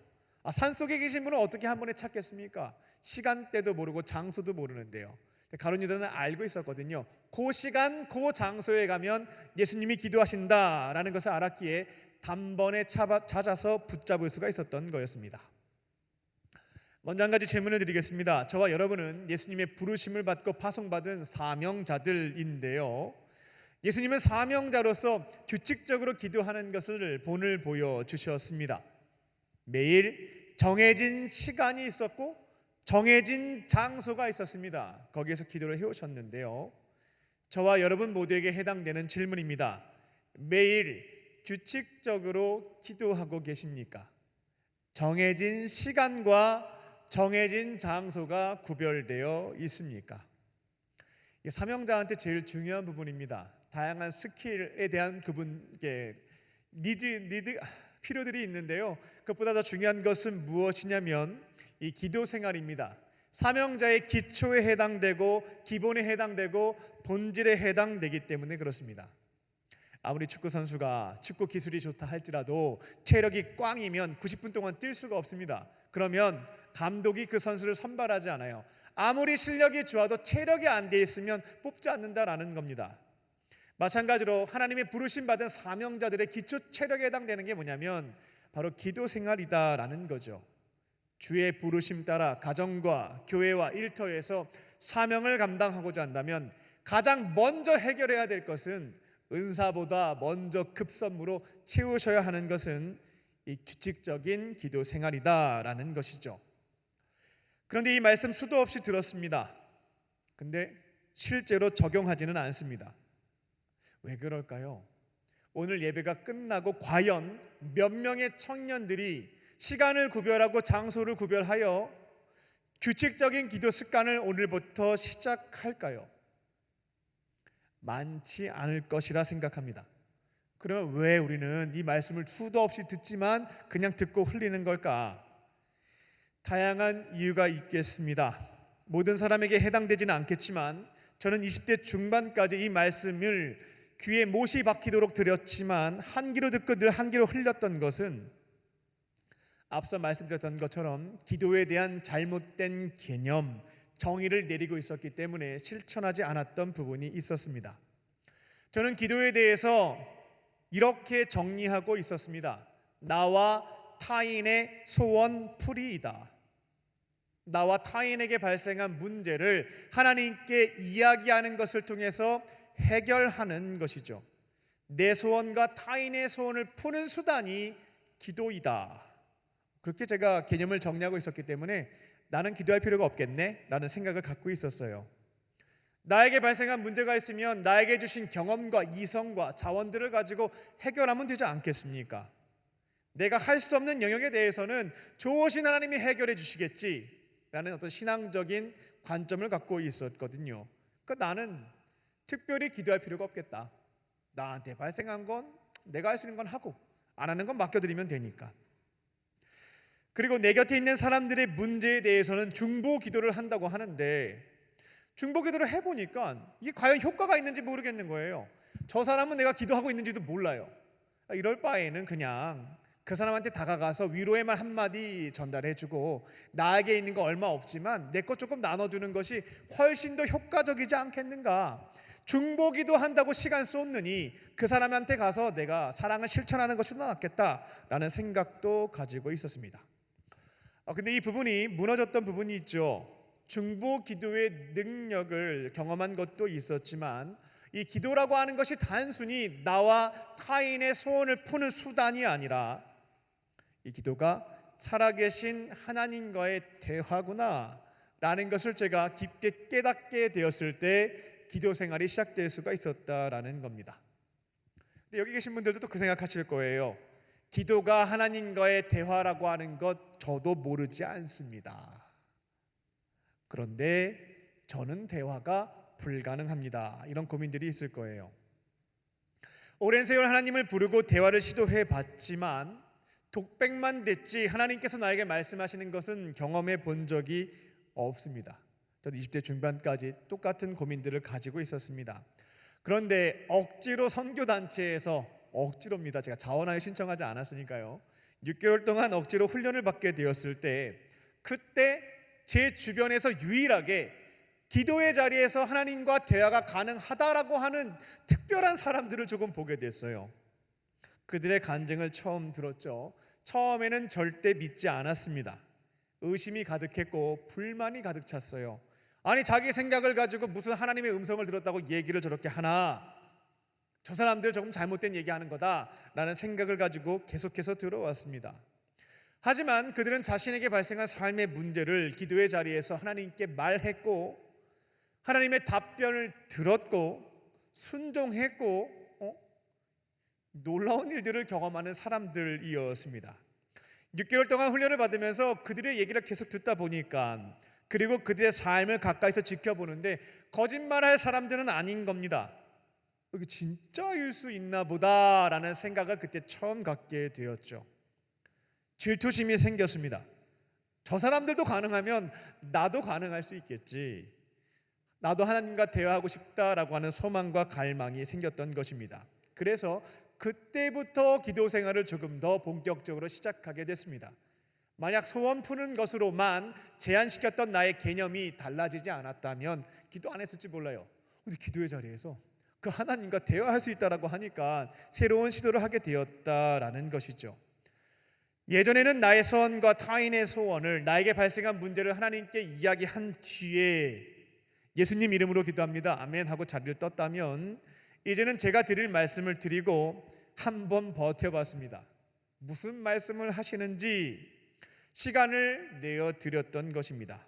산속에 계신 분은 어떻게 한 번에 찾겠습니까? 시간대도 모르고 장소도 모르는데요. 가룟 유다는 알고 있었거든요. 그 시간 그 장소에 가면 예수님이 기도하신다라는 것을 알았기에 단번에 찾아서 붙잡을 수가 있었던 거였습니다. 먼저 한 가지 질문을 드리겠습니다. 저와 여러분은 예수님의 부르심을 받고 파송받은 사명자들인데요. 예수님은 사명자로서 규칙적으로 기도하는 것을 본을 보여주셨습니다. 매일 정해진 시간이 있었고 정해진 장소가 있었습니다. 거기에서 기도를 해오셨는데요. 저와 여러분 모두에게 해당되는 질문입니다. 매일 규칙적으로 기도하고 계십니까? 정해진 시간과 정해진 장소가 구별되어 있습니까? 이게 사명자한테 제일 중요한 부분입니다. 다양한 스킬에 대한 그분께 필요들이 있는데요. 그것보다 더 중요한 것은 무엇이냐면 이 기도 생활입니다. 사명자의 기초에 해당되고 기본에 해당되고 본질에 해당되기 때문에 그렇습니다. 아무리 축구 선수가 축구 기술이 좋다 할지라도 체력이 꽝이면 90분 동안 뛸 수가 없습니다. 그러면 감독이 그 선수를 선발하지 않아요. 아무리 실력이 좋아도 체력이 안 돼 있으면 뽑지 않는다라는 겁니다. 마찬가지로 하나님의 부르심 받은 사명자들의 기초 체력에 해당되는 게 뭐냐면 바로 기도 생활이다라는 거죠. 주의 부르심 따라 가정과 교회와 일터에서 사명을 감당하고자 한다면 가장 먼저 해결해야 될 것은 은사보다 먼저 급선무로 채우셔야 하는 것은 이 규칙적인 기도 생활이다라는 것이죠. 그런데 이 말씀 수도 없이 들었습니다. 근데 실제로 적용하지는 않습니다. 왜 그럴까요? 오늘 예배가 끝나고 과연 몇 명의 청년들이 시간을 구별하고 장소를 구별하여 규칙적인 기도 습관을 오늘부터 시작할까요? 많지 않을 것이라 생각합니다. 그러면 왜 우리는 이 말씀을 수도 없이 듣지만 그냥 듣고 흘리는 걸까? 다양한 이유가 있겠습니다. 모든 사람에게 해당되지는 않겠지만 저는 20대 중반까지 이 말씀을 귀에 못이 박히도록 드렸지만 한 귀로 듣고 늘 한 귀로 흘렸던 것은 앞서 말씀드렸던 것처럼 기도에 대한 잘못된 개념, 정의를 내리고 있었기 때문에 실천하지 않았던 부분이 있었습니다. 저는 기도에 대해서 이렇게 정리하고 있었습니다. 나와 타인의 소원풀이이다. 나와 타인에게 발생한 문제를 하나님께 이야기하는 것을 통해서 해결하는 것이죠. 내 소원과 타인의 소원을 푸는 수단이 기도이다. 그렇게 제가 개념을 정리하고 있었기 때문에 나는 기도할 필요가 없겠네 라는 생각을 갖고 있었어요. 나에게 발생한 문제가 있으면 나에게 주신 경험과 이성과 자원들을 가지고 해결하면 되지 않겠습니까? 내가 할 수 없는 영역에 대해서는 좋으신 하나님이 해결해 주시겠지 라는 어떤 신앙적인 관점을 갖고 있었거든요. 그러니까 나는 특별히 기도할 필요가 없겠다. 나한테 발생한 건 내가 할 수 있는 건 하고 안 하는 건 맡겨드리면 되니까. 그리고 내 곁에 있는 사람들의 문제에 대해서는 중보 기도를 한다고 하는데 중보 기도를 해보니까 이게 과연 효과가 있는지 모르겠는 거예요. 저 사람은 내가 기도하고 있는지도 몰라요. 이럴 바에는 그냥 그 사람한테 다가가서 위로의 말 한마디 전달해주고 나에게 있는 거 얼마 없지만 내 것 조금 나눠주는 것이 훨씬 더 효과적이지 않겠는가. 중보기도 한다고 시간 쏟느니 그 사람한테 가서 내가 사랑을 실천하는 것이 더 낫겠다라는 생각도 가지고 있었습니다. 근데 이 부분이 무너졌던 부분이 있죠. 중보기도의 능력을 경험한 것도 있었지만 이 기도라고 하는 것이 단순히 나와 타인의 소원을 푸는 수단이 아니라 이 기도가 살아계신 하나님과의 대화구나 라는 것을 제가 깊게 깨닫게 되었을 때 기도 생활이 시작될 수가 있었다라는 겁니다. 근데 여기 계신 분들도 또 그 생각하실 거예요. 기도가 하나님과의 대화라고 하는 것 저도 모르지 않습니다. 그런데 저는 대화가 불가능합니다. 이런 고민들이 있을 거예요. 오랜 세월 하나님을 부르고 대화를 시도해 봤지만 독백만 됐지 하나님께서 나에게 말씀하시는 것은 경험해 본 적이 없습니다. 저도 20대 중반까지 똑같은 고민들을 가지고 있었습니다. 그런데 억지로 선교단체에서, 억지로입니다, 제가 자원하여 신청하지 않았으니까요, 6개월 동안 억지로 훈련을 받게 되었을 때, 그때 제 주변에서 유일하게 기도의 자리에서 하나님과 대화가 가능하다라고 하는 특별한 사람들을 조금 보게 됐어요. 그들의 간증을 처음 들었죠. 처음에는 절대 믿지 않았습니다. 의심이 가득했고 불만이 가득 찼어요. 아니, 자기 생각을 가지고 무슨 하나님의 음성을 들었다고 얘기를 저렇게 하나, 저 사람들 조금 잘못된 얘기하는 거다라는 생각을 가지고 계속해서 들어왔습니다. 하지만 그들은 자신에게 발생한 삶의 문제를 기도의 자리에서 하나님께 말했고, 하나님의 답변을 들었고 순종했고 놀라운 일들을 경험하는 사람들이었습니다. 6개월 동안 훈련을 받으면서 그들의 얘기를 계속 듣다 보니까, 그리고 그들의 삶을 가까이서 지켜보는데 거짓말할 사람들은 아닌 겁니다. 여기 진짜일 수 있나 보다라는 생각을 그때 처음 갖게 되었죠. 질투심이 생겼습니다. 저 사람들도 가능하면 나도 가능할 수 있겠지, 나도 하나님과 대화하고 싶다라고 하는 소망과 갈망이 생겼던 것입니다. 그래서 그때부터 기도 생활을 조금 더 본격적으로 시작하게 됐습니다. 만약 소원 푸는 것으로만 제한시켰던 나의 개념이 달라지지 않았다면 기도 안 했을지 몰라요. 근데 기도의 자리에서 그 하나님과 대화할 수 있다라고 하니까 새로운 시도를 하게 되었다라는 것이죠. 예전에는 나의 소원과 타인의 소원을, 나에게 발생한 문제를 하나님께 이야기한 뒤에 예수님 이름으로 기도합니다, 아멘 하고 자리를 떴다면, 이제는 제가 드릴 말씀을 드리고 한번 버텨봤습니다. 무슨 말씀을 하시는지 시간을 내어 드렸던 것입니다.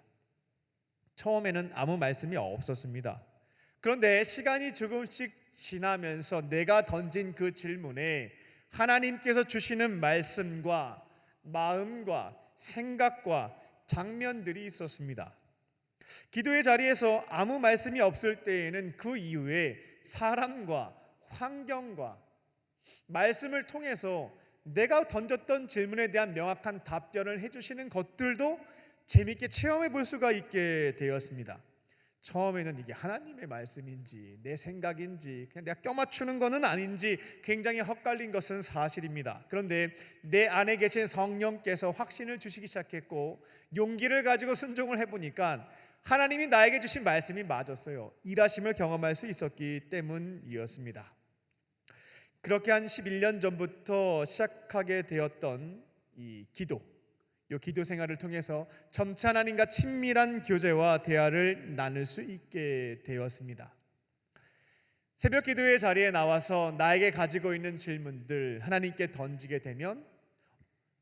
처음에는 아무 말씀이 없었습니다. 그런데 시간이 조금씩 지나면서 내가 던진 그 질문에 하나님께서 주시는 말씀과 마음과 생각과 장면들이 있었습니다. 기도의 자리에서 아무 말씀이 없을 때에는 그 이후에 사람과 환경과 말씀을 통해서 내가 던졌던 질문에 대한 명확한 답변을 해주시는 것들도 재미있게 체험해 볼 수가 있게 되었습니다. 처음에는 이게 하나님의 말씀인지 내 생각인지 그냥 내가 껴맞추는 것은 아닌지 굉장히 헛갈린 것은 사실입니다. 그런데 내 안에 계신 성령께서 확신을 주시기 시작했고 용기를 가지고 순종을 해보니까 하나님이 나에게 주신 말씀이 맞았어요. 일하심을 경험할 수 있었기 때문이었습니다. 그렇게 한 11년 전부터 시작하게 되었던 이 기도 생활을 통해서 점차 하나님과 친밀한 교제와 대화를 나눌 수 있게 되었습니다. 새벽 기도의 자리에 나와서 나에게 가지고 있는 질문들 하나님께 던지게 되면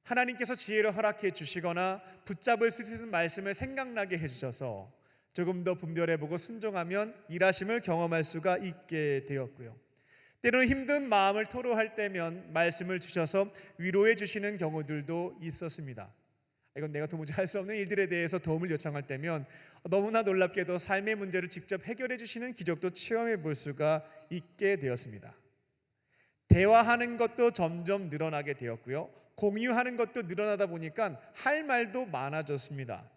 하나님께서 지혜를 허락해 주시거나 붙잡을 수 있는 말씀을 생각나게 해주셔서 조금 더 분별해보고 순종하면 일하심을 경험할 수가 있게 되었고요. 때로는 힘든 마음을 토로할 때면 말씀을 주셔서 위로해 주시는 경우들도 있었습니다. 이건 내가 도무지 할 수 없는 일들에 대해서 도움을 요청할 때면 너무나 놀랍게도 삶의 문제를 직접 해결해 주시는 기적도 체험해 볼 수가 있게 되었습니다. 대화하는 것도 점점 늘어나게 되었고요. 공유하는 것도 늘어나다 보니까 할 말도 많아졌습니다.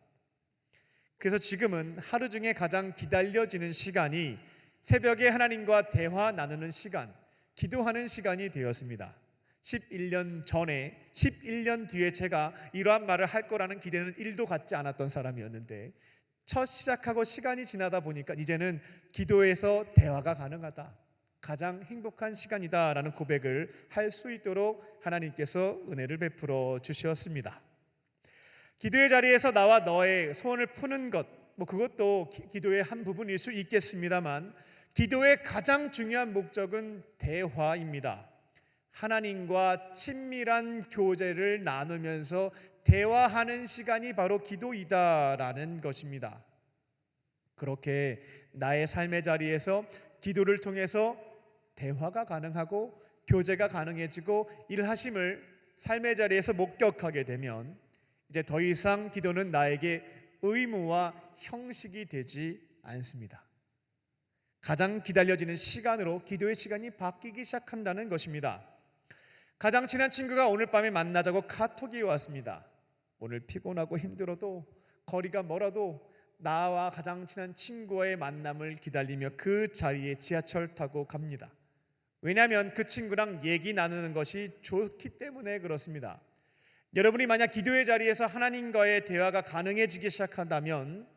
그래서 지금은 하루 중에 가장 기다려지는 시간이 새벽에 하나님과 대화 나누는 시간, 기도하는 시간이 되었습니다. 11년 전에 11년 뒤에 제가 이러한 말을 할 거라는 기대는 1도 갖지 않았던 사람이었는데 첫 시작하고 시간이 지나다 보니까 이제는 기도에서 대화가 가능하다, 가장 행복한 시간이다라는 고백을 할 수 있도록 하나님께서 은혜를 베풀어 주셨습니다. 기도의 자리에서 나와 너의 소원을 푸는 것, 그것도 기도의 한 부분일 수 있겠습니다만 기도의 가장 중요한 목적은 대화입니다. 하나님과 친밀한 교제를 나누면서 대화하는 시간이 바로 기도이다라는 것입니다. 그렇게 나의 삶의 자리에서 기도를 통해서 대화가 가능하고 교제가 가능해지고 일하심을 삶의 자리에서 목격하게 되면 이제 더 이상 기도는 나에게 의무와 형식이 되지 않습니다. 가장 기다려지는 시간으로 기도의 시간이 바뀌기 시작한다는 것입니다. 가장 친한 친구가 오늘 밤에 만나자고 카톡이 왔습니다. 오늘 피곤하고 힘들어도 거리가 멀어도 나와 가장 친한 친구와의 만남을 기다리며 그 자리에 지하철 타고 갑니다. 왜냐하면 그 친구랑 얘기 나누는 것이 좋기 때문에 그렇습니다. 여러분이 만약 기도의 자리에서 하나님과의 대화가 가능해지기 시작한다면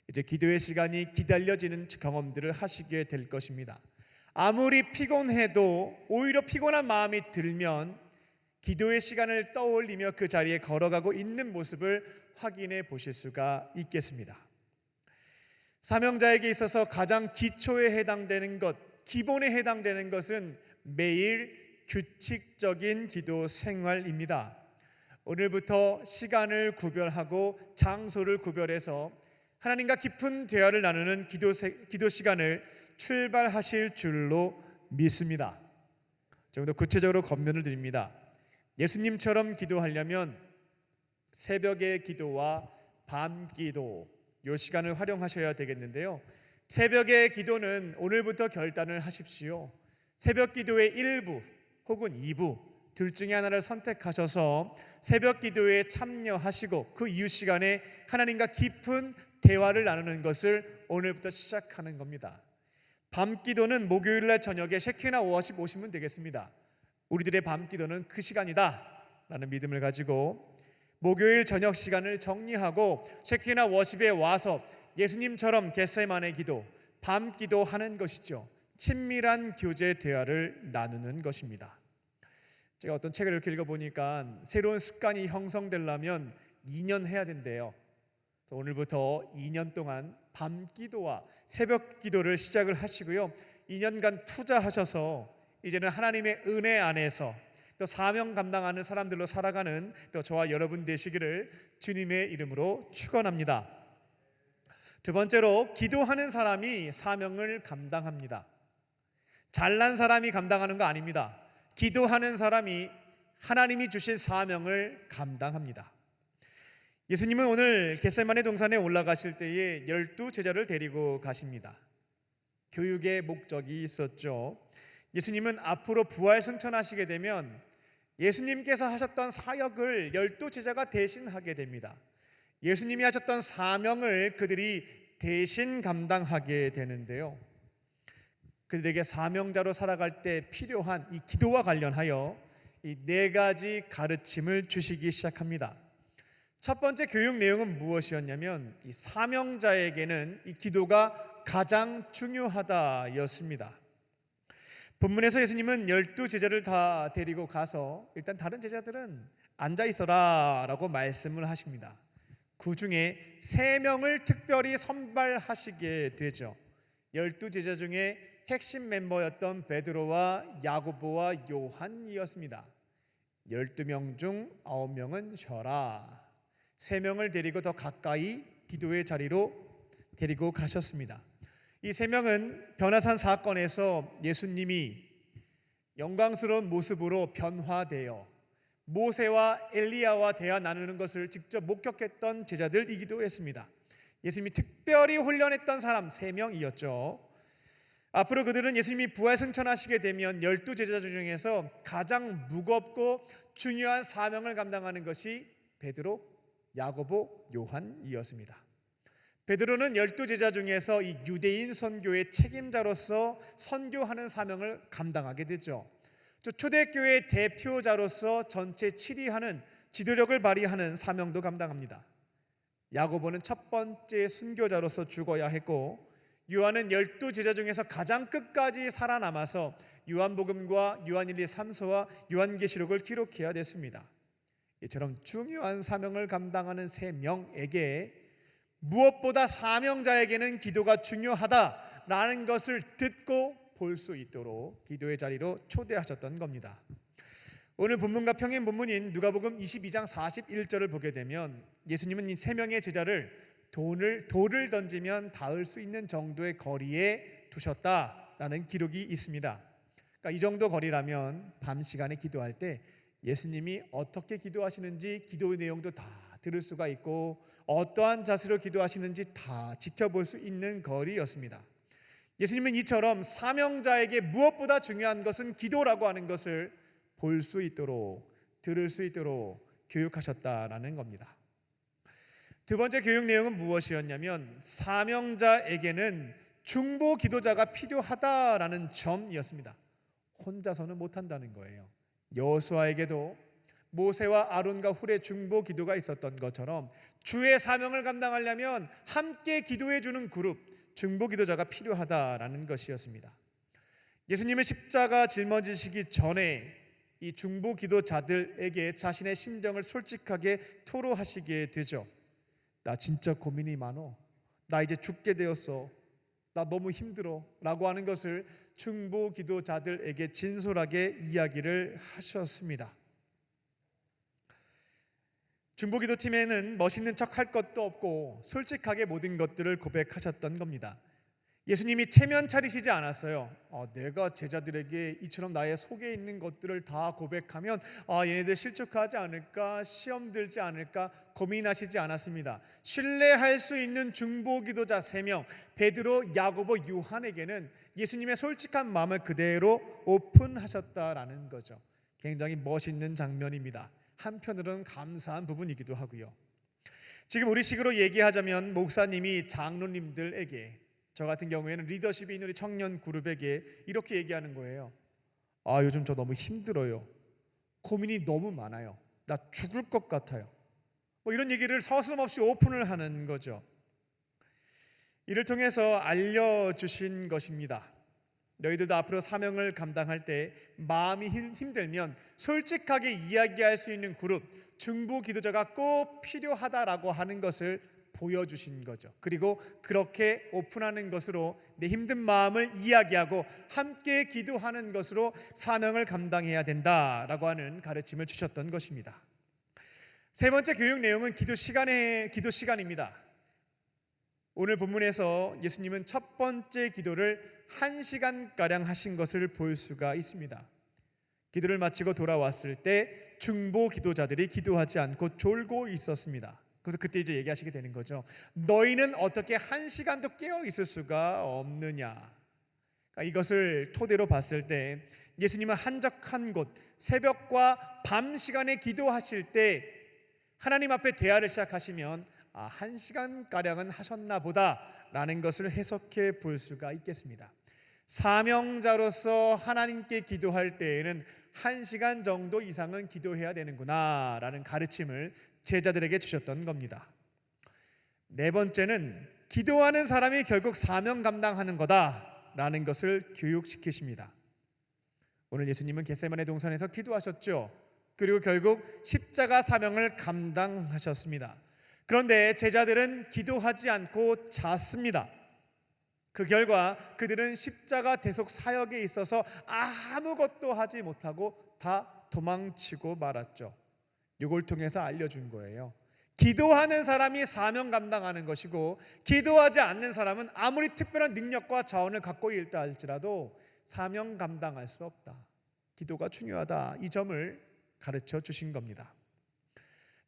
이제 기도의 시간이 기다려지는 경험들을 하시게 될 것입니다. 아무리 피곤해도 오히려 피곤한 마음이 들면 기도의 시간을 떠올리며 그 자리에 걸어가고 있는 모습을 확인해 보실 수가 있겠습니다. 사명자에게 있어서 가장 기초에 해당되는 것, 기본에 해당되는 것은 매일 규칙적인 기도 생활입니다. 오늘부터 시간을 구별하고 장소를 구별해서 하나님과 깊은 대화를 나누는 기도 시간을 출발하실 줄로 믿습니다. 좀 더 구체적으로 권면을 드립니다. 예수님처럼 기도하려면 새벽의 기도와 밤 기도 이 시간을 활용하셔야 되겠는데요. 새벽의 기도는 오늘부터 결단을 하십시오. 새벽 기도의 1부 혹은 2부 둘 중에 하나를 선택하셔서 새벽 기도에 참여하시고 그 이후 시간에 하나님과 깊은 대화를 나누는 것을 오늘부터 시작하는 겁니다. 밤 기도는 목요일날 저녁에 셰키나 워십 오시면 되겠습니다. 우리들의 밤 기도는 그 시간이다 라는 믿음을 가지고 목요일 저녁 시간을 정리하고 셰키나 워십에 와서 예수님처럼 겟세마네 기도, 밤 기도하는 것이죠. 친밀한 교제 대화를 나누는 것입니다. 제가 어떤 책을 이렇게 읽어보니까 새로운 습관이 형성되려면 2년 해야 된대요. 그래서 오늘부터 2년 동안 밤 기도와 새벽 기도를 시작을 하시고요. 2년간 투자하셔서 이제는 하나님의 은혜 안에서 또 사명 감당하는 사람들로 살아가는 또 저와 여러분 되시기를 주님의 이름으로 축원합니다. 두 번째로 기도하는 사람이 사명을 감당합니다. 잘난 사람이 감당하는 거 아닙니다. 기도하는 사람이 하나님이 주신 사명을 감당합니다. 예수님은 오늘 겟세마네 동산에 올라가실 때에 12제자를 데리고 가십니다. 교육의 목적이 있었죠. 예수님은 앞으로 부활 승천하시게 되면 예수님께서 하셨던 사역을 12제자가 대신하게 됩니다. 예수님이 하셨던 사명을 그들이 대신 감당하게 되는데요. 그들에게 사명자로 살아갈 때 필요한 이 기도와 관련하여 이 4가지 가르침을 주시기 시작합니다. 첫 번째 교육 내용은 무엇이었냐면 이 사명자에게는 이 기도가 가장 중요하다였습니다. 본문에서 예수님은 12제자를 다 데리고 가서 일단 다른 제자들은 앉아 있어라 라고 말씀을 하십니다. 그 중에 3명을 특별히 선발하시게 되죠. 12제자 중에 핵심 멤버였던 베드로와 야고보와 요한이었습니다. 12명 중 9명은 쉬어라. 3명을 데리고 더 가까이 기도의 자리로 데리고 가셨습니다. 이 3명은 변화산 사건에서 예수님이 영광스러운 모습으로 변화되어 모세와 엘리야와 대화 나누는 것을 직접 목격했던 제자들이기도 했습니다. 예수님이 특별히 훈련했던 사람 3명이었죠. 앞으로 그들은 예수님이 부활 승천하시게 되면 12제자 중에서 가장 무겁고 중요한 사명을 감당하는 것이 베드로, 야고보, 요한이었습니다. 베드로는 12제자 중에서 이 유대인 선교의 책임자로서 선교하는 사명을 감당하게 되죠. 초대교회 대표자로서 전체 치리하는 지도력을 발휘하는 사명도 감당합니다. 야고보는 첫 번째 순교자로서 죽어야 했고 요한은 12제자 중에서 가장 끝까지 살아남아서 요한복음과 요한일기 3서와 요한계시록을 기록해야 됐습니다. 이처럼 중요한 사명을 감당하는 3명에게 무엇보다 사명자에게는 기도가 중요하다라는 것을 듣고 볼 수 있도록 기도의 자리로 초대하셨던 겁니다. 오늘 본문과 평행 본문인 누가복음 22장 41절을 보게 되면 예수님은 이 3명의 제자를 돌을 던지면 닿을 수 있는 정도의 거리에 두셨다라는 기록이 있습니다. 그러니까 이 정도 거리라면 밤 시간에 기도할 때 예수님이 어떻게 기도하시는지 기도의 내용도 다 들을 수가 있고 어떠한 자세로 기도하시는지 다 지켜볼 수 있는 거리였습니다. 예수님은 이처럼 사명자에게 무엇보다 중요한 것은 기도라고 하는 것을 볼 수 있도록, 들을 수 있도록 교육하셨다라는 겁니다. 두 번째 교육 내용은 무엇이었냐면 사명자에게는 중보 기도자가 필요하다라는 점이었습니다. 혼자서는 못한다는 거예요. 여호수아에게도 모세와 아론과 훌의 중보 기도가 있었던 것처럼 주의 사명을 감당하려면 함께 기도해 주는 그룹, 중보 기도자가 필요하다라는 것이었습니다. 예수님은 십자가 짊어지시기 전에 이 중보 기도자들에게 자신의 심정을 솔직하게 토로하시게 되죠. 나 진짜 고민이 많어. 나 이제 죽게 되었어. 나 너무 힘들어. 라고 하는 것을 중보 기도자들에게 진솔하게 이야기를 하셨습니다. 중보 기도팀에는 멋있는 척 할 것도 없고 솔직하게 모든 것들을 고백하셨던 겁니다. 예수님이 체면 차리시지 않았어요. 내가 제자들에게 이처럼 나의 속에 있는 것들을 다 고백하면 얘네들 실족하지 않을까, 시험 들지 않을까 고민하시지 않았습니다. 신뢰할 수 있는 중보 기도자 3명 베드로, 야고보, 요한에게는 예수님의 솔직한 마음을 그대로 오픈하셨다라는 거죠. 굉장히 멋있는 장면입니다. 한편으로는 감사한 부분이기도 하고요. 지금 우리 식으로 얘기하자면 목사님이 장로님들에게, 저 같은 경우에는 리더십이 있는 우리 청년 그룹에게 이렇게 얘기하는 거예요. 요즘 저 너무 힘들어요. 고민이 너무 많아요. 나 죽을 것 같아요. 이런 얘기를 서슴없이 오픈을 하는 거죠. 이를 통해서 알려주신 것입니다. 너희들도 앞으로 사명을 감당할 때 마음이 힘들면 솔직하게 이야기할 수 있는 그룹, 중보 기도자가 꼭 필요하다라고 하는 것을 보여주신 거죠. 그리고 그렇게 오픈하는 것으로 내 힘든 마음을 이야기하고 함께 기도하는 것으로 사명을 감당해야 된다라고 하는 가르침을 주셨던 것입니다. 세 번째 교육 내용은 기도 시간입니다. 오늘 본문에서 예수님은 첫 번째 기도를 1시간가량 하신 것을 볼 수가 있습니다. 기도를 마치고 돌아왔을 때 중보 기도자들이 기도하지 않고 졸고 있었습니다. 그래서 그때 이제 얘기하시게 되는 거죠. 너희는 어떻게 1시간도 깨어 있을 수가 없느냐. 그러니까 이것을 토대로 봤을 때 예수님은 한적한 곳, 새벽과 밤 시간에 기도하실 때 하나님 앞에 대화를 시작하시면 1시간가량은 하셨나 보다라는 것을 해석해 볼 수가 있겠습니다. 사명자로서 하나님께 기도할 때에는 1시간 정도 이상은 기도해야 되는구나 라는 가르침을 제자들에게 주셨던 겁니다. 네 번째는 기도하는 사람이 결국 사명 감당하는 거다라는 것을 교육시키십니다. 오늘 예수님은 겟세마네 동산에서 기도하셨죠. 그리고 결국 십자가 사명을 감당하셨습니다. 그런데 제자들은 기도하지 않고 잤습니다. 그 결과 그들은 십자가 대속 사역에 있어서 아무것도 하지 못하고 다 도망치고 말았죠. 이걸 통해서 알려준 거예요. 기도하는 사람이 사명 감당하는 것이고 기도하지 않는 사람은 아무리 특별한 능력과 자원을 갖고 있다 할지라도 사명 감당할 수 없다. 기도가 중요하다. 이 점을 가르쳐 주신 겁니다.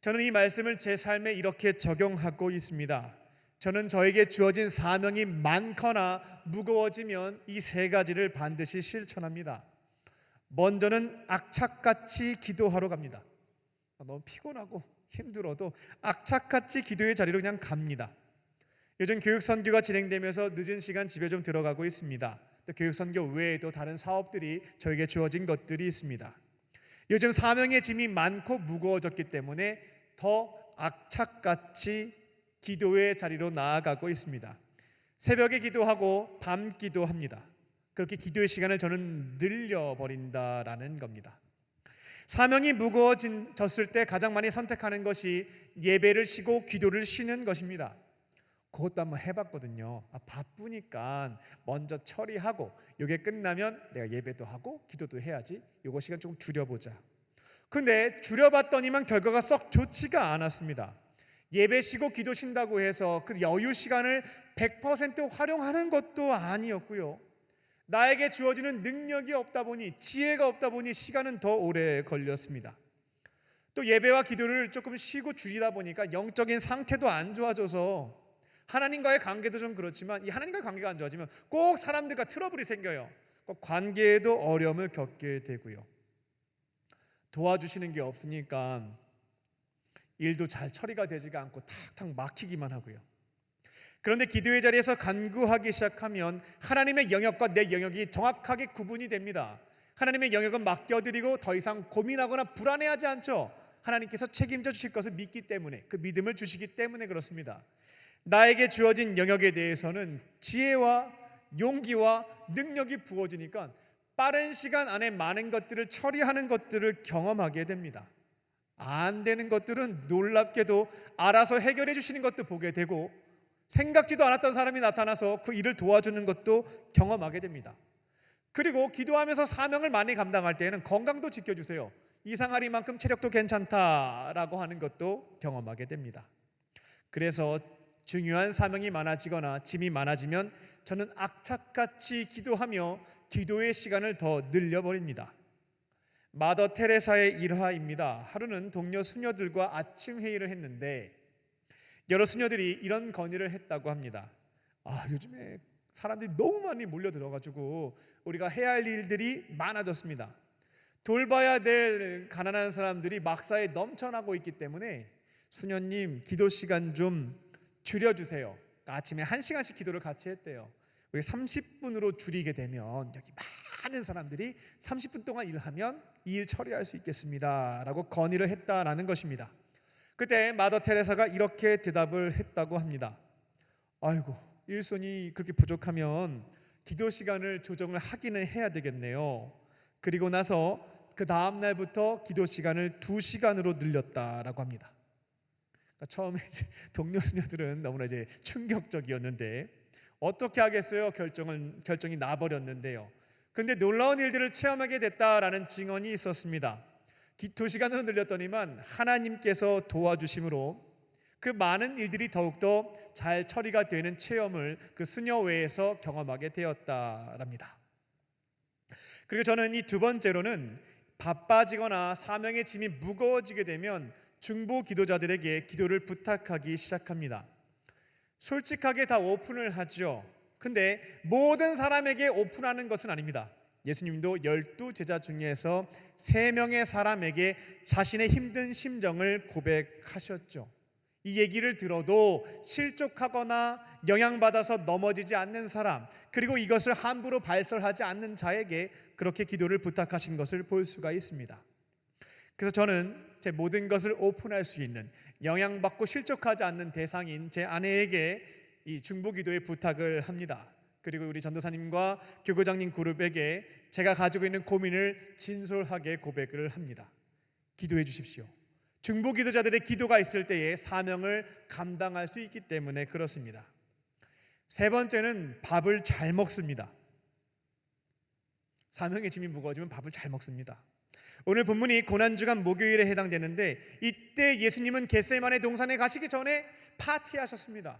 저는 이 말씀을 제 삶에 이렇게 적용하고 있습니다. 저는 저에게 주어진 사명이 많거나 무거워지면 이 세 가지를 반드시 실천합니다. 먼저는 악착같이 기도하러 갑니다. 너무 피곤하고 힘들어도 악착같이 기도의 자리로 그냥 갑니다. 요즘 교육선교가 진행되면서 늦은 시간 집에 좀 들어가고 있습니다. 또 교육선교 외에도 다른 사업들이 저에게 주어진 것들이 있습니다. 요즘 사명의 짐이 많고 무거워졌기 때문에 더 악착같이 기도의 자리로 나아가고 있습니다. 새벽에 기도하고 밤 기도합니다. 그렇게 기도의 시간을 저는 늘려버린다라는 겁니다. 사명이 무거워졌을 때 가장 많이 선택하는 것이 예배를 쉬고 기도를 쉬는 것입니다. 그것도 한번 해봤거든요. 바쁘니까 먼저 처리하고 이게 끝나면 내가 예배도 하고 기도도 해야지. 이거 시간 조금 줄여보자. 근데 줄여봤더니만 결과가 썩 좋지가 않았습니다. 예배 쉬고 기도 쉰다고 해서 그 여유 시간을 100% 활용하는 것도 아니었고요. 나에게 주어지는 능력이 없다 보니, 지혜가 없다 보니 시간은 더 오래 걸렸습니다. 또 예배와 기도를 조금 쉬고 줄이다 보니까 영적인 상태도 안 좋아져서 하나님과의 관계도 좀 그렇지만 이 하나님과의 관계가 안 좋아지면 꼭 사람들과 트러블이 생겨요. 꼭 관계에도 어려움을 겪게 되고요. 도와주시는 게 없으니까 일도 잘 처리가 되지가 않고 탁탁 막히기만 하고요. 그런데 기도의 자리에서 간구하기 시작하면 하나님의 영역과 내 영역이 정확하게 구분이 됩니다. 하나님의 영역은 맡겨드리고 더 이상 고민하거나 불안해하지 않죠. 하나님께서 책임져 주실 것을 믿기 때문에, 그 믿음을 주시기 때문에 그렇습니다. 나에게 주어진 영역에 대해서는 지혜와 용기와 능력이 부어지니까 빠른 시간 안에 많은 것들을 처리하는 것들을 경험하게 됩니다. 안 되는 것들은 놀랍게도 알아서 해결해 주시는 것도 보게 되고, 생각지도 않았던 사람이 나타나서 그 일을 도와주는 것도 경험하게 됩니다. 그리고 기도하면서 사명을 많이 감당할 때에는 건강도 지켜주세요, 이상하리만큼 체력도 괜찮다라고 하는 것도 경험하게 됩니다. 그래서 중요한 사명이 많아지거나 짐이 많아지면 저는 악착같이 기도하며 기도의 시간을 더 늘려버립니다. 마더 테레사의 일화입니다. 하루는 동료 수녀들과 아침 회의를 했는데 여러 수녀들이 이런 건의를 했다고 합니다. 요즘에 사람들이 너무 많이 몰려들어가지고 우리가 해야 할 일들이 많아졌습니다. 돌봐야 될 가난한 사람들이 막사에 넘쳐나고 있기 때문에 수녀님, 기도 시간 좀 줄여주세요. 아침에 1시간씩 기도를 같이 했대요. 우리 30분으로 줄이게 되면 여기 많은 사람들이 30분 동안 일하면 이 일 처리할 수 있겠습니다 라고 건의를 했다라는 것입니다. 그때 마더 테레사가 이렇게 대답을 했다고 합니다. 아이고, 일손이 그렇게 부족하면 기도 시간을 조정을 하기는 해야 되겠네요. 그리고 나서 그 다음 날부터 기도 시간을 2시간으로 늘렸다라고 합니다. 그러니까 처음에 동료 수녀들은 너무나 충격적이었는데 어떻게 하겠어요? 결정이 나버렸는데요. 근데 놀라운 일들을 체험하게 됐다라는 증언이 있었습니다. 2시간으로 늘렸더니만 하나님께서 도와주심으로 그 많은 일들이 더욱더 잘 처리가 되는 체험을 그 수녀회에서 경험하게 되었다랍니다. 그리고 저는 이 두 번째로는 바빠지거나 사명의 짐이 무거워지게 되면 중보 기도자들에게 기도를 부탁하기 시작합니다. 솔직하게 다 오픈을 하죠. 근데 모든 사람에게 오픈하는 것은 아닙니다. 예수님도 12제자 중에서 3명의 사람에게 자신의 힘든 심정을 고백하셨죠. 이 얘기를 들어도 실족하거나 영향받아서 넘어지지 않는 사람, 그리고 이것을 함부로 발설하지 않는 자에게 그렇게 기도를 부탁하신 것을 볼 수가 있습니다. 그래서 저는 제 모든 것을 오픈할 수 있는, 영향받고 실족하지 않는 대상인 제 아내에게 이 중보기도의 부탁을 합니다. 그리고 우리 전도사님과 교구장님 그룹에게 제가 가지고 있는 고민을 진솔하게 고백을 합니다. 기도해 주십시오. 중보기도자들의 기도가 있을 때에 사명을 감당할 수 있기 때문에 그렇습니다. 세 번째는 밥을 잘 먹습니다. 사명의 짐이 무거워지면 밥을 잘 먹습니다. 오늘 본문이 고난주간 목요일에 해당되는데 이때 예수님은 겟세마네 동산에 가시기 전에 파티하셨습니다.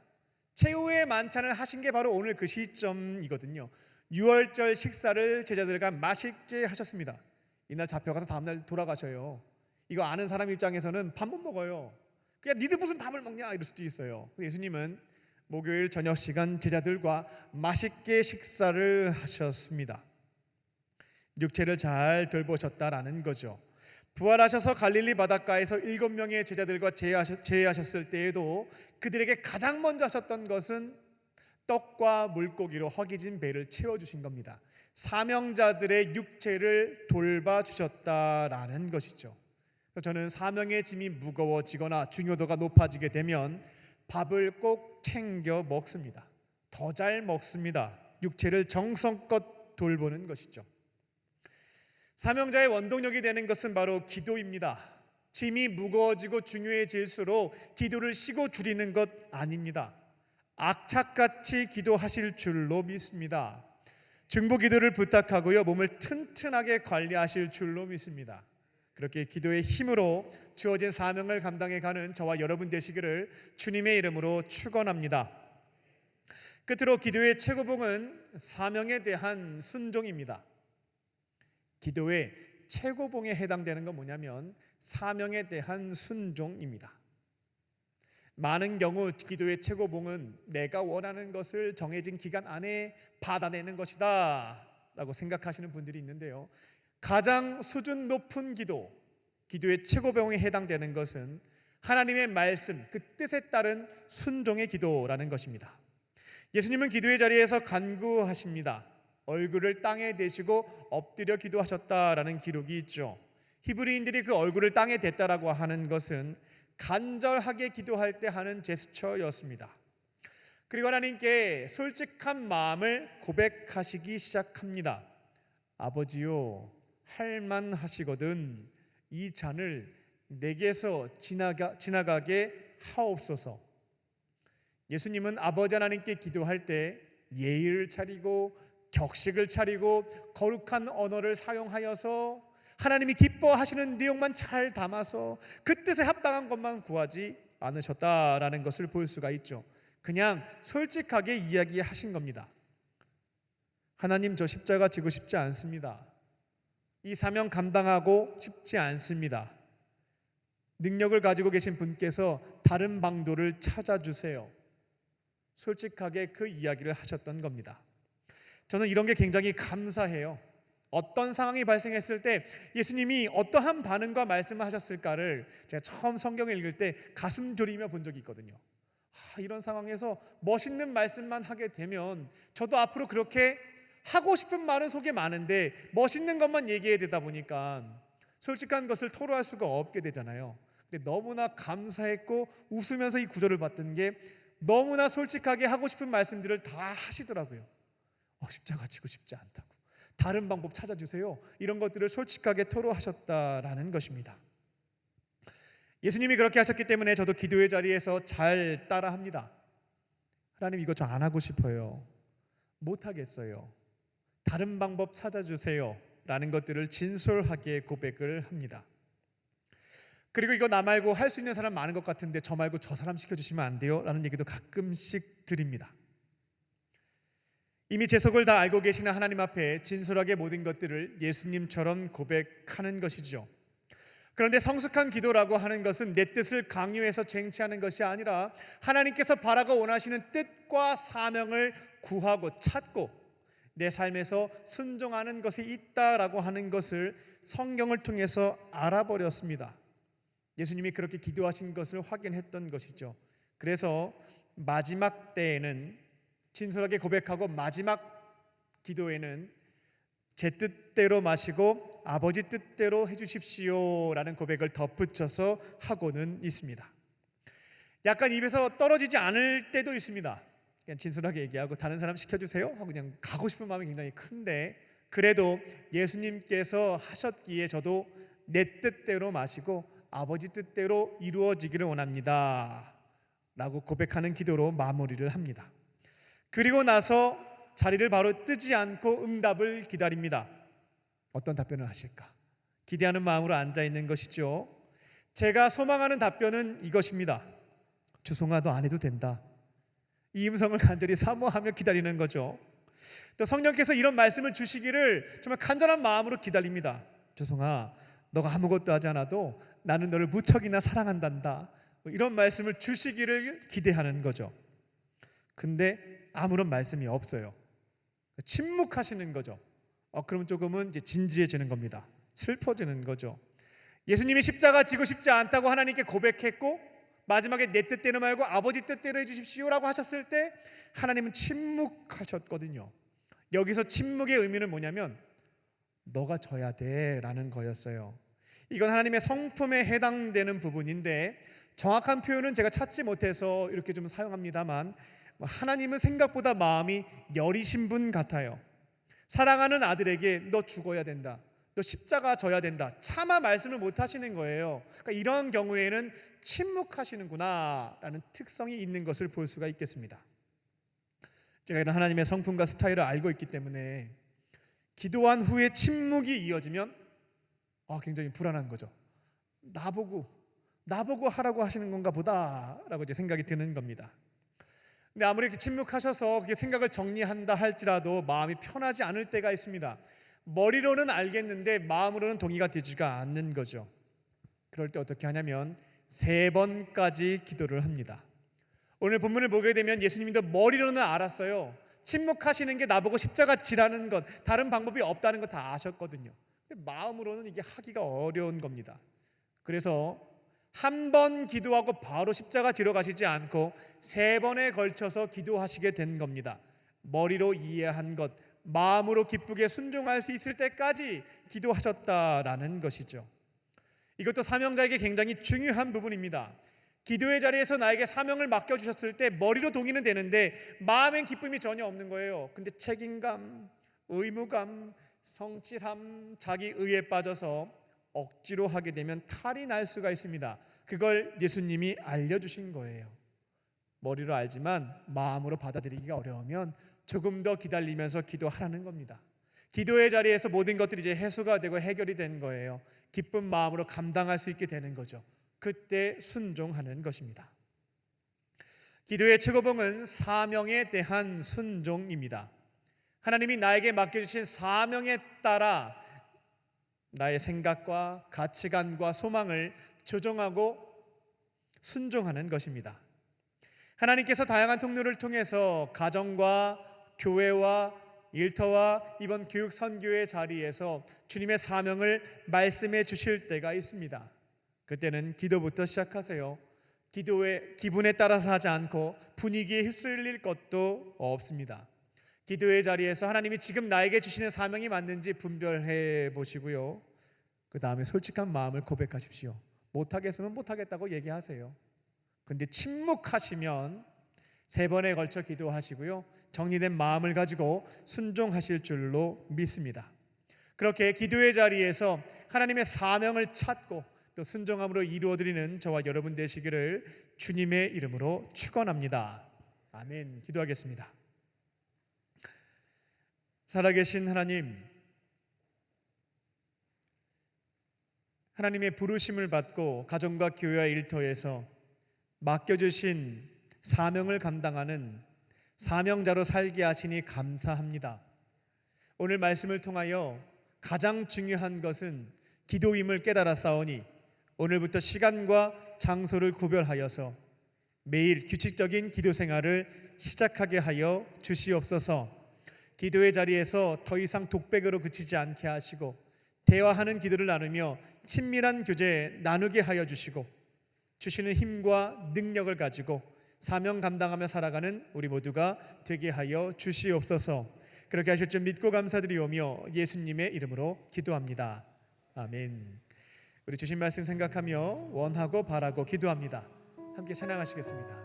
최후의 만찬을 하신 게 바로 오늘 그 시점이거든요. 6월절 식사를 제자들과 맛있게 하셨습니다. 이날 잡혀가서 다음날 돌아가셔요. 이거 아는 사람 입장에서는 밥 못 먹어요. 그냥 니들 무슨 밥을 먹냐 이럴 수도 있어요. 예수님은 목요일 저녁 시간 제자들과 맛있게 식사를 하셨습니다. 육체를 잘 돌보셨다라는 거죠. 부활하셔서 갈릴리 바닷가에서 7명의 제자들과 제외하셨을 때에도 그들에게 가장 먼저 하셨던 것은 떡과 물고기로 허기진 배를 채워주신 겁니다. 사명자들의 육체를 돌봐주셨다라는 것이죠. 저는 사명의 짐이 무거워지거나 중요도가 높아지게 되면 밥을 꼭 챙겨 먹습니다. 더 잘 먹습니다. 육체를 정성껏 돌보는 것이죠. 사명자의 원동력이 되는 것은 바로 기도입니다. 짐이 무거워지고 중요해질수록 기도를 쉬고 줄이는 것 아닙니다. 악착같이 기도하실 줄로 믿습니다. 중보기도를 부탁하고요, 몸을 튼튼하게 관리하실 줄로 믿습니다. 그렇게 기도의 힘으로 주어진 사명을 감당해가는 저와 여러분 되시기를 주님의 이름으로 축원합니다. 끝으로 기도의 최고봉은 사명에 대한 순종입니다. 기도의 최고봉에 해당되는 건 뭐냐면 사명에 대한 순종입니다. 많은 경우 기도의 최고봉은 내가 원하는 것을 정해진 기간 안에 받아내는 것이다 라고 생각하시는 분들이 있는데요, 가장 수준 높은 기도, 기도의 최고봉에 해당되는 것은 하나님의 말씀, 그 뜻에 따른 순종의 기도라는 것입니다. 예수님은 기도의 자리에서 간구하십니다. 얼굴을 땅에 대시고 엎드려 기도하셨다라는 기록이 있죠. 히브리인들이 그 얼굴을 땅에 댔다라고 하는 것은 간절하게 기도할 때 하는 제스처였습니다. 그리고 하나님께 솔직한 마음을 고백하시기 시작합니다. 아버지요, 할만하시거든 이 잔을 내게서 지나가게 하옵소서. 예수님은 아버지 하나님께 기도할 때 예의를 차리고 격식을 차리고 거룩한 언어를 사용하여서 하나님이 기뻐하시는 내용만 잘 담아서 그 뜻에 합당한 것만 구하지 않으셨다라는 것을 볼 수가 있죠. 그냥 솔직하게 이야기하신 겁니다. 하나님, 저 십자가 지고 싶지 않습니다. 이 사명 감당하고 싶지 않습니다. 능력을 가지고 계신 분께서 다른 방도를 찾아주세요. 솔직하게 그 이야기를 하셨던 겁니다. 저는 이런 게 굉장히 감사해요. 어떤 상황이 발생했을 때 예수님이 어떠한 반응과 말씀을 하셨을까를 제가 처음 성경을 읽을 때 가슴 졸이며 본 적이 있거든요. 이런 상황에서 멋있는 말씀만 하게 되면 저도 앞으로 그렇게 하고 싶은 말은 속에 많은데 멋있는 것만 얘기해야 되다 보니까 솔직한 것을 토로할 수가 없게 되잖아요. 근데 너무나 감사했고 웃으면서 이 구절을 봤던 게 너무나 솔직하게 하고 싶은 말씀들을 다 하시더라고요. 십자가 지고 싶지 않다고, 다른 방법 찾아주세요, 이런 것들을 솔직하게 토로하셨다라는 것입니다. 예수님이 그렇게 하셨기 때문에 저도 기도의 자리에서 잘 따라합니다. 하나님, 이거 저 안 하고 싶어요, 못하겠어요, 다른 방법 찾아주세요 라는 것들을 진솔하게 고백을 합니다. 그리고 이거 나 말고 할 수 있는 사람 많은 것 같은데 저 말고 저 사람 시켜주시면 안 돼요? 라는 얘기도 가끔씩 드립니다. 이미 제 속을 다 알고 계시는 하나님 앞에 진솔하게 모든 것들을 예수님처럼 고백하는 것이죠. 그런데 성숙한 기도라고 하는 것은 내 뜻을 강요해서 쟁취하는 것이 아니라 하나님께서 바라고 원하시는 뜻과 사명을 구하고 찾고 내 삶에서 순종하는 것이 있다라고 하는 것을 성경을 통해서 알아버렸습니다. 예수님이 그렇게 기도하신 것을 확인했던 것이죠. 그래서 마지막 때에는 진솔하게 고백하고 마지막 기도에는 제 뜻대로 마시고 아버지 뜻대로 해주십시오 라는 고백을 덧붙여서 하고는 있습니다. 약간 입에서 떨어지지 않을 때도 있습니다. 그냥 진솔하게 얘기하고 다른 사람 시켜주세요 하고 그냥 가고 싶은 마음이 굉장히 큰데 그래도 예수님께서 하셨기에 저도 내 뜻대로 마시고 아버지 뜻대로 이루어지기를 원합니다 라고 고백하는 기도로 마무리를 합니다. 그리고 나서 자리를 바로 뜨지 않고 응답을 기다립니다. 어떤 답변을 하실까? 기대하는 마음으로 앉아있는 것이죠. 제가 소망하는 답변은 이것입니다. 주송아, 너 안 해도 된다. 이 음성을 간절히 사모하며 기다리는 거죠. 또 성령께서 이런 말씀을 주시기를 정말 간절한 마음으로 기다립니다. 주송아, 너가 아무것도 하지 않아도 나는 너를 무척이나 사랑한단다. 이런 말씀을 주시기를 기대하는 거죠. 근데 아무런 말씀이 없어요. 침묵하시는 거죠. 그럼 조금은 이제 진지해지는 겁니다. 슬퍼지는 거죠. 예수님이 십자가 지고 싶지 않다고 하나님께 고백했고 마지막에 내 뜻대로 말고 아버지 뜻대로 해주십시오라고 하셨을 때 하나님은 침묵하셨거든요. 여기서 침묵의 의미는 뭐냐면 너가 져야 돼 라는 거였어요. 이건 하나님의 성품에 해당되는 부분인데 정확한 표현은 제가 찾지 못해서 이렇게 좀 사용합니다만 하나님은 생각보다 마음이 여리신 분 같아요. 사랑하는 아들에게 너 죽어야 된다, 너 십자가 져야 된다, 차마 말씀을 못 하시는 거예요. 그러니까 이런 경우에는 침묵하시는구나 라는 특성이 있는 것을 볼 수가 있겠습니다. 제가 이런 하나님의 성품과 스타일을 알고 있기 때문에 기도한 후에 침묵이 이어지면 굉장히 불안한 거죠. 나보고 하라고 하시는 건가 보다 라고 이제 생각이 드는 겁니다. 근데 아무리 이렇게 침묵하셔서 그렇게 생각을 정리한다 할지라도 마음이 편하지 않을 때가 있습니다. 머리로는 알겠는데 마음으로는 동의가 되지가 않는 거죠. 그럴 때 어떻게 하냐면 3번까지 기도를 합니다. 오늘 본문을 보게 되면 예수님도 머리로는 알았어요. 침묵하시는 게 나보고 십자가 지라는 것, 다른 방법이 없다는 거 다 아셨거든요. 근데 마음으로는 이게 하기가 어려운 겁니다. 그래서 한 번 기도하고 바로 십자가 지러 가시지 않고 3번에 걸쳐서 기도하시게 된 겁니다. 머리로 이해한 것, 마음으로 기쁘게 순종할 수 있을 때까지 기도하셨다라는 것이죠. 이것도 사명자에게 굉장히 중요한 부분입니다. 기도의 자리에서 나에게 사명을 맡겨주셨을 때 머리로 동의는 되는데 마음엔 기쁨이 전혀 없는 거예요. 근데 책임감, 의무감, 성실함, 자기 의에 빠져서 억지로 하게 되면 탈이 날 수가 있습니다. 그걸 예수님이 알려주신 거예요. 머리로 알지만 마음으로 받아들이기가 어려우면 조금 더 기다리면서 기도하라는 겁니다. 기도의 자리에서 모든 것들이 이제 해소가 되고 해결이 된 거예요. 기쁜 마음으로 감당할 수 있게 되는 거죠. 그때 순종하는 것입니다. 기도의 최고봉은 사명에 대한 순종입니다. 하나님이 나에게 맡겨주신 사명에 따라 나의 생각과 가치관과 소망을 조정하고 순종하는 것입니다. 하나님께서 다양한 통로를 통해서 가정과 교회와 일터와 이번 교육 선교의 자리에서 주님의 사명을 말씀해 주실 때가 있습니다. 그때는 기도부터 시작하세요. 기도의 기분에 따라서 하지 않고 분위기에 휩쓸릴 것도 없습니다. 기도의 자리에서 하나님이 지금 나에게 주시는 사명이 맞는지 분별해 보시고요. 그 다음에 솔직한 마음을 고백하십시오. 못하겠으면 못하겠다고 얘기하세요. 근데 침묵하시면 3번에 걸쳐 기도하시고요. 정리된 마음을 가지고 순종하실 줄로 믿습니다. 그렇게 기도의 자리에서 하나님의 사명을 찾고 또 순종함으로 이루어드리는 저와 여러분 되시기를 주님의 이름으로 축원합니다. 아멘. 기도하겠습니다. 살아계신 하나님, 하나님의 부르심을 받고 가정과 교회와 일터에서 맡겨주신 사명을 감당하는 사명자로 살게 하시니 감사합니다. 오늘 말씀을 통하여 가장 중요한 것은 기도임을 깨달아 싸우니 오늘부터 시간과 장소를 구별하여서 매일 규칙적인 기도 생활을 시작하게 하여 주시옵소서. 기도의 자리에서 더 이상 독백으로 그치지 않게 하시고 대화하는 기도를 나누며 친밀한 교제 나누게 하여 주시고 주시는 힘과 능력을 가지고 사명 감당하며 살아가는 우리 모두가 되게 하여 주시옵소서. 그렇게 하실 줄 믿고 감사드리오며 예수님의 이름으로 기도합니다. 아멘. 우리 주신 말씀 생각하며 원하고 바라고 기도합니다. 함께 찬양하시겠습니다.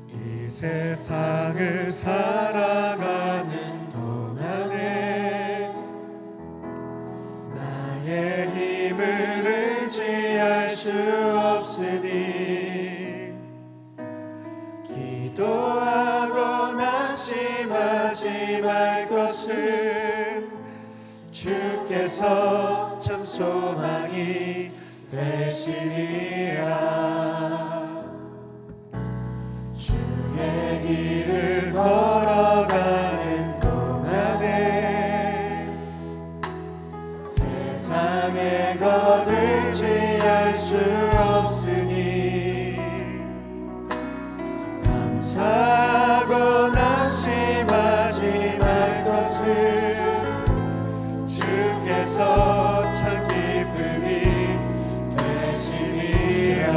이 세상을 살아가는 동안에 나의 힘을 의지할 수 없으니 기도하고 낙심하지 말 것은 주께서 참 소망이 되시리라. 주의 길을 걸어가는 동안에 세상의 것 의지할 수 없으니 감사하고 낙심하지 말 것은 주께서 참 기쁨이 되시리라.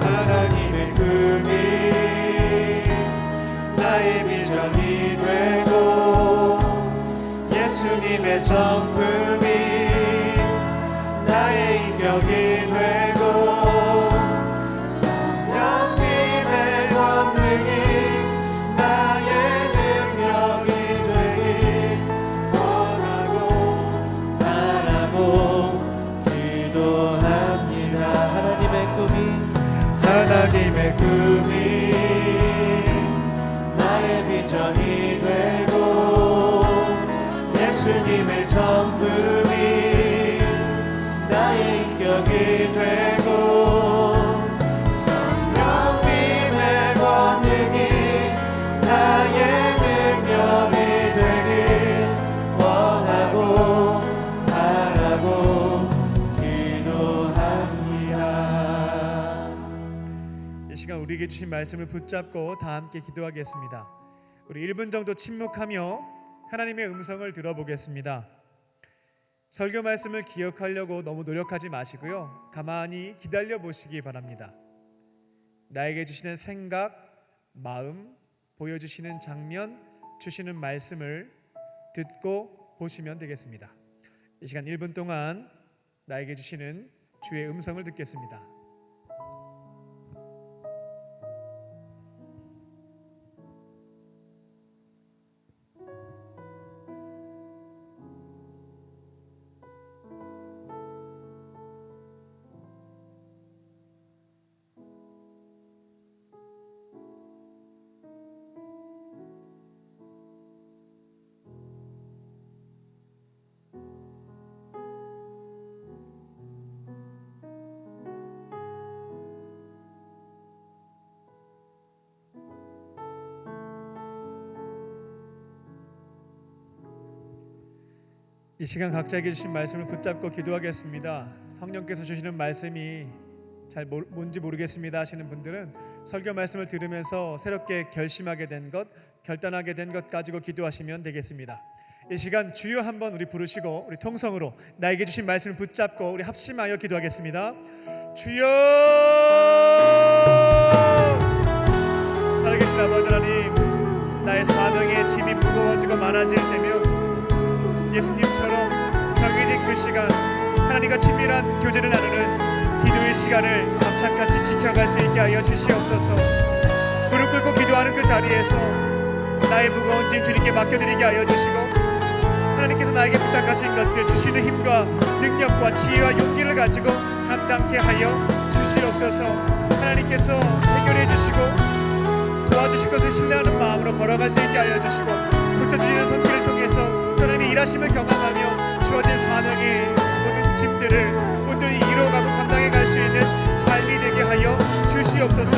하나님의 꿈이 나의 비전이 되고 예수님의 성품이 나의 인격이 되고 성령님의 권능이 나의 능력이 되길 원하고 바라고 기도합니다. 하나님의 꿈이 나의 비전이 되고 예수님의 성품이 나의 인격이 되고 성령님의 권능이 나의 능력이 되길 원하고 바라고 기도합니다. 우리에게 주신 말씀을 붙잡고 다 함께 기도하겠습니다. 우리 1분 정도 침묵하며 하나님의 음성을 들어보겠습니다. 설교 말씀을 기억하려고 너무 노력하지 마시고요, 가만히 기다려 보시기 바랍니다. 나에게 주시는 생각, 마음, 보여주시는 장면, 주시는 말씀을 듣고 보시면 되겠습니다. 이 시간 1분 동안 나에게 주시는 주의 음성을 듣겠습니다. 이 시간 각자에게 주신 말씀을 붙잡고 기도하겠습니다. 성령께서 주시는 말씀이 잘 뭔지 모르겠습니다 하시는 분들은 설교 말씀을 들으면서 새롭게 결심하게 된 것, 결단하게 된 것 가지고 기도하시면 되겠습니다. 이 시간 주여 한번 우리 부르시고 우리 통성으로 나에게 주신 말씀을 붙잡고 우리 합심하여 기도하겠습니다. 주여! 살아계신 아버지 하나님, 나의 사명의 짐이 무거워지고 많아질 때면 예수님처럼 정해진 그 시간, 하나님과 친밀한 교제를 나누는 기도의 시간을 감짝같이 지켜갈 수 있게 하여 주시옵소서. 무릎 꿇고 기도하는 그 자리에서 나의 무거운 짐 주님께 맡겨드리게 하여 주시고, 하나님께서 나에게 부탁하신 것들 주시는 힘과 능력과 지혜와 용기를 가지고 감당케 하여 주시옵소서. 하나님께서 해결해 주시고 도와주실 것을 신뢰하는 마음으로 걸어갈 수 있게 하여 주시고, 붙여주시는 손길을 통해서 하나님의 일하심을 경험하며 주어진 사명의 모든 짐들을 온전히 이루어가고 감당해 갈 수 있는 삶이 되게 하여 주시옵소서.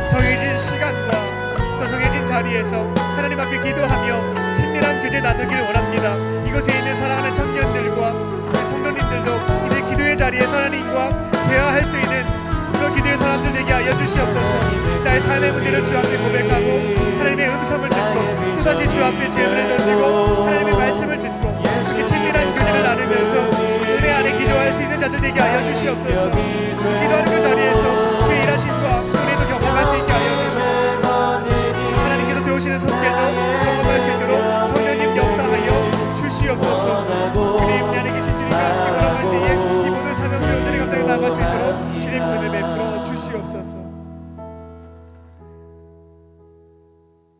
정해진 시간과 또 정해진 자리에서 하나님 앞에 기도하며 친밀한 교제 나누기를 원합니다. 이곳에 있는 사랑하는 청년들과 성도님들도 이제 기도의 자리에서 하나님과 대화할 수 있는 그런 기도의 사람들 되게 하여 주시옵소서. 나의 삶의 문제를 주 앞에 고백하고 하나님의 음성을 듣고 또다시 주 앞에 질문을 던지고 하나님의 말씀을 듣고 그렇게 친밀한 교제를 나누면서 은혜 안에 기도할 수 있는 자들 되게 하여 주시옵소서. 기도하는 그 자리에서 주의 일하심과 은혜도 경험할 수 있게 하여 주시고, 하나님께서 들어오시는 손길도 경험할 수 있도록 성령님 역사하여 주시옵소서. 주님, 내 안에 계신 주님과 함께 걸어갈 때에 이 모든 사명들을 온전히 감당해 나갈 수 있도록 주님 은혜 베풀어 주시옵소서.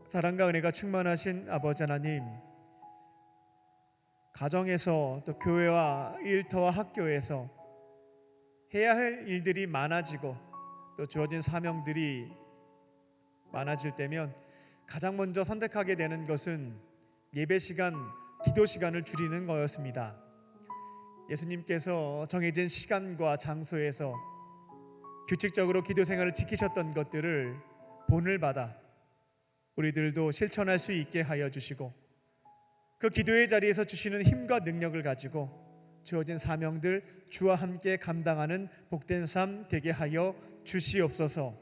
사랑과 은혜가 충만하신 아버지 하나님, 가정에서 또 교회와 일터와 학교에서 해야 할 일들이 많아지고 또 주어진 사명들이 많아질 때면 가장 먼저 선택하게 되는 것은 예배 시간, 기도 시간을 줄이는 거였습니다. 예수님께서 정해진 시간과 장소에서 규칙적으로 기도 생활을 지키셨던 것들을 본을 받아 우리들도 실천할 수 있게 하여 주시고, 그 기도의 자리에서 주시는 힘과 능력을 가지고 주어진 사명들 주와 함께 감당하는 복된 삶 되게 하여 주시옵소서.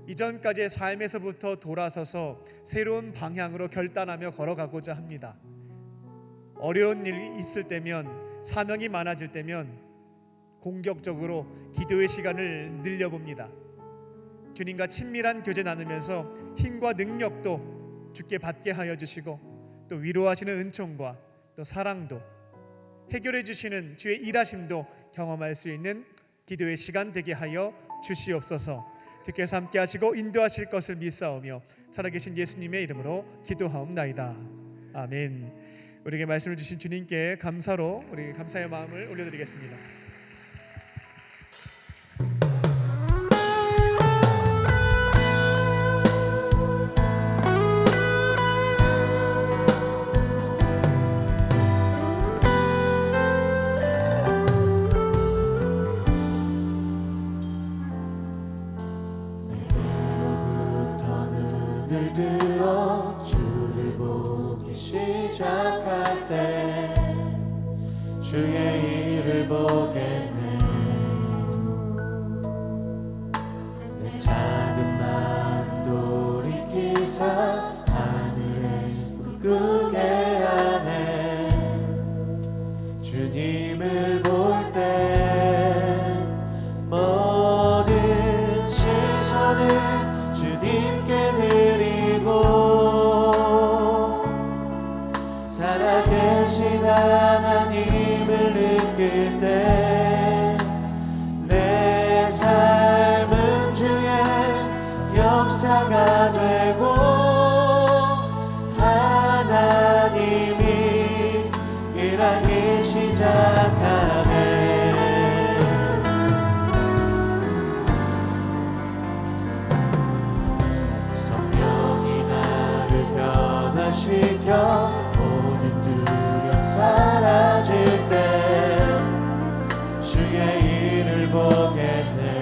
이전까지의 삶에서부터 돌아서서 새로운 방향으로 결단하며 걸어가고자 합니다. 어려운 일이 있을 때면, 사명이 많아질 때면 공격적으로 기도의 시간을 늘려봅니다. 주님과 친밀한 교제 나누면서 힘과 능력도 주께 받게 하여 주시고, 또 위로하시는 은총과 또 사랑도 해결해 주시는 주의 일하심도 경험할 수 있는 기도의 시간 되게 하여 주시옵소서. 주께서 함께 하시고 인도하실 것을 믿사오며 살아계신 예수님의 이름으로 기도하옵나이다. 아멘. 우리에게 말씀을 주신 주님께 감사로 우리 감사의 마음을 올려드리겠습니다. 눈을 들어 주를 보기 시작할 때 주의 일을 보겠네. 내 작은 살아계신 하나님을 느낄 때 내 삶은 주의 역사가 되고 하나님이 일하기 시작하네. 성령이 나를 변화시켜 모든 두려움 사라질 때 주의 일을 보겠네.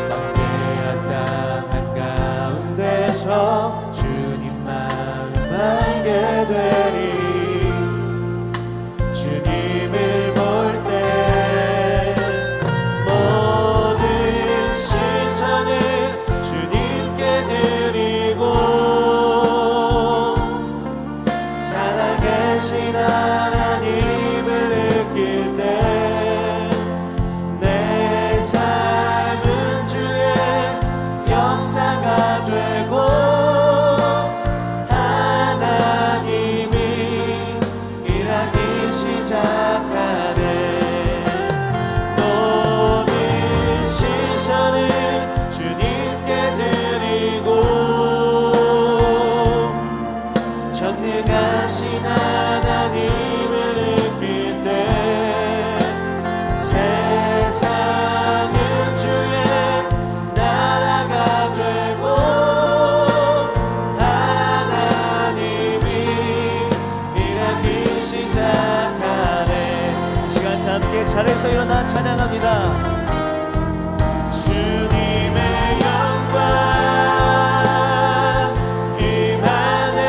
광대한 땅 한가운데서 주님 마음 알게 되리. 주님을 볼 때 모든 시선을 주님께 드리고 살아계신 하나님을 느낄 때 내 삶은 주의 역사가 되고 하나님이 일하기 시작하네. 모든 시선을 주님께 드리고 전능하신 하나님을 느낄 때 세상은 주의 나라가 되고 하나님이 일하기 시작하네. 이 시간 다 함께 자리에서 일어나 찬양합니다. 주님의 영광 임하네.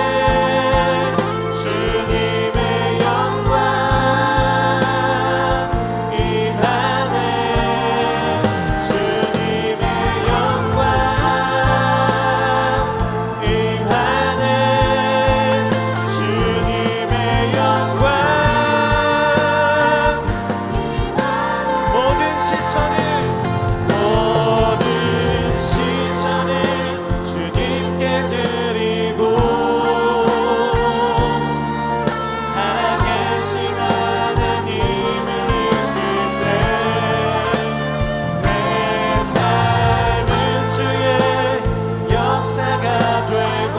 주님의 영광 임하네. 주님의 영광 임하네. 주님의 영광 모든 시선을 주님께 드리고 살아계신 하나님을 느낄 때 내 삶은 주의 역사가 되고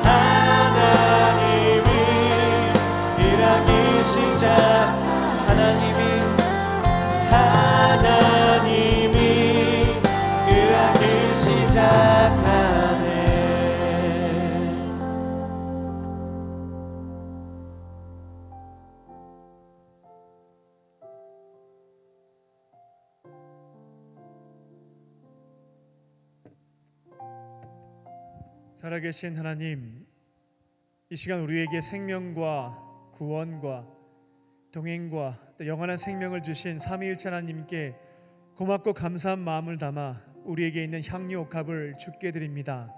하나님이 일하기 시작. 하나님이 일하기 시작하네. 살아계신 하나님, 이 시간 우리에게 생명과 구원과 동행과 또 영원한 생명을 주신 삼위일체 하나님께 고맙고 감사한 마음을 담아 우리에게 있는 향유 옥합을 주께 드립니다.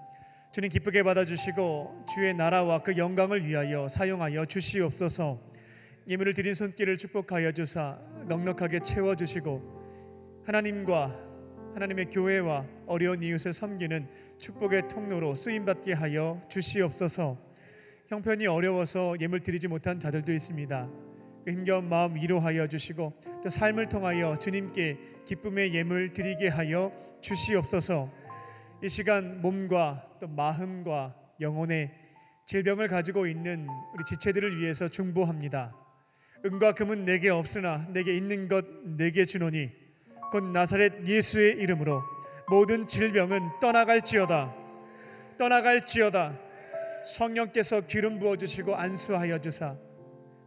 주님 기쁘게 받아주시고 주의 나라와 그 영광을 위하여 사용하여 주시옵소서. 예물을 드린 손길을 축복하여 주사 넉넉하게 채워주시고 하나님과 하나님의 교회와 어려운 이웃을 섬기는 축복의 통로로 쓰임받게 하여 주시옵소서. 형편이 어려워서 예물 드리지 못한 자들도 있습니다. 그 힘겨운 마음 위로하여 주시고 또 삶을 통하여 주님께 기쁨의 예물 드리게 하여 주시옵소서. 이 시간 몸과 또 마음과 영혼의 질병을 가지고 있는 우리 지체들을 위해서 중보합니다. 은과 금은 내게 없으나 내게 있는 것 내게 주노니 곧 나사렛 예수의 이름으로 모든 질병은 떠나갈지어다. 성령께서 기름 부어주시고 안수하여 주사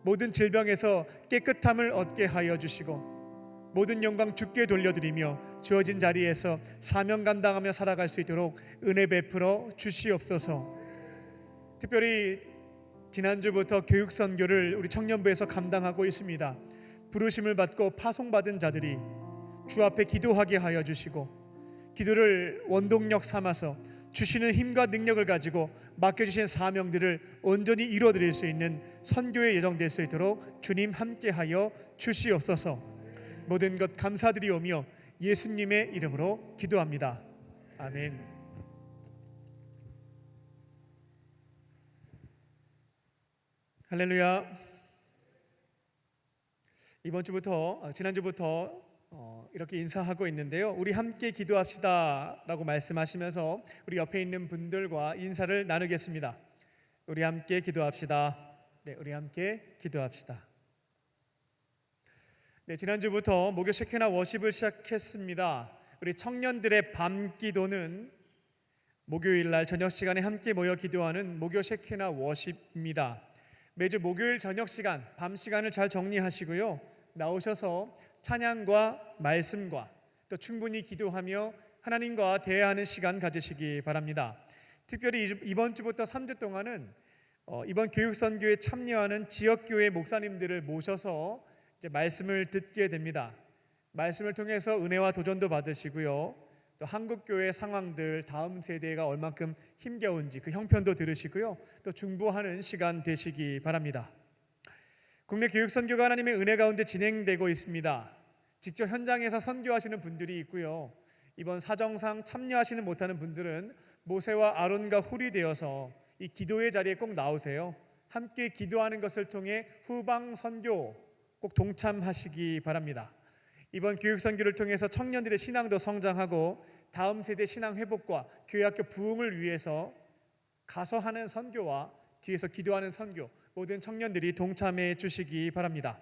모든 질병에서 깨끗함을 얻게 하여 주시고 모든 영광 주께 돌려드리며 주어진 자리에서 사명 감당하며 살아갈 수 있도록 은혜 베풀어 주시옵소서. 특별히 지난주부터 교육 선교를 우리 청년부에서 감당하고 있습니다. 부르심을 받고 파송받은 자들이 주 앞에 기도하게 하여 주시고 기도를 원동력 삼아서 주시는 힘과 능력을 가지고 맡겨주신 사명들을 온전히 이루어드릴 수 있는 선교에 예정될 수 있도록 주님 함께하여 주시옵소서. 모든 것 감사드리오며 예수님의 이름으로 기도합니다. 아멘. 할렐루야. 이번 주부터 지난주부터 이렇게 인사하고 있는데요. 우리 함께 기도합시다라고 말씀하시면서 우리 옆에 있는 분들과 인사를 나누겠습니다. 우리 함께 기도합시다. 네, 우리 함께 기도합시다. 네, 지난주부터 목요 쉐케나 워십을 시작했습니다. 우리 청년들의 밤 기도는 목요일 날 저녁 시간에 함께 모여 기도하는 목요 쉐케나 워십입니다. 매주 목요일 저녁 시간, 밤 시간을 잘 정리하시고요. 나오셔서 찬양과 말씀과 또 충분히 기도하며 하나님과 대화하는 시간 가지시기 바랍니다. 특별히 이번 주부터 3주 동안은 이번 교육선교에 참여하는 지역교회 목사님들을 모셔서 이제 말씀을 듣게 됩니다. 말씀을 통해서 은혜와 도전도 받으시고요. 또 한국교회 상황들, 다음 세대가 얼만큼 힘겨운지 그 형편도 들으시고요. 또 중보하는 시간 되시기 바랍니다. 국내 교육선교가 하나님의 은혜 가운데 진행되고 있습니다. 직접 현장에서 선교하시는 분들이 있고요. 이번 사정상 참여하시는 못하는 분들은 모세와 아론과 홀이 되어서 이 기도의 자리에 꼭 나오세요. 함께 기도하는 것을 통해 후방 선교 꼭 동참하시기 바랍니다. 이번 교육선교를 통해서 청년들의 신앙도 성장하고 다음 세대 신앙 회복과 교회학교 부흥을 위해서 가서 하는 선교와 뒤에서 기도하는 선교 모든 청년들이 동참해 주시기 바랍니다.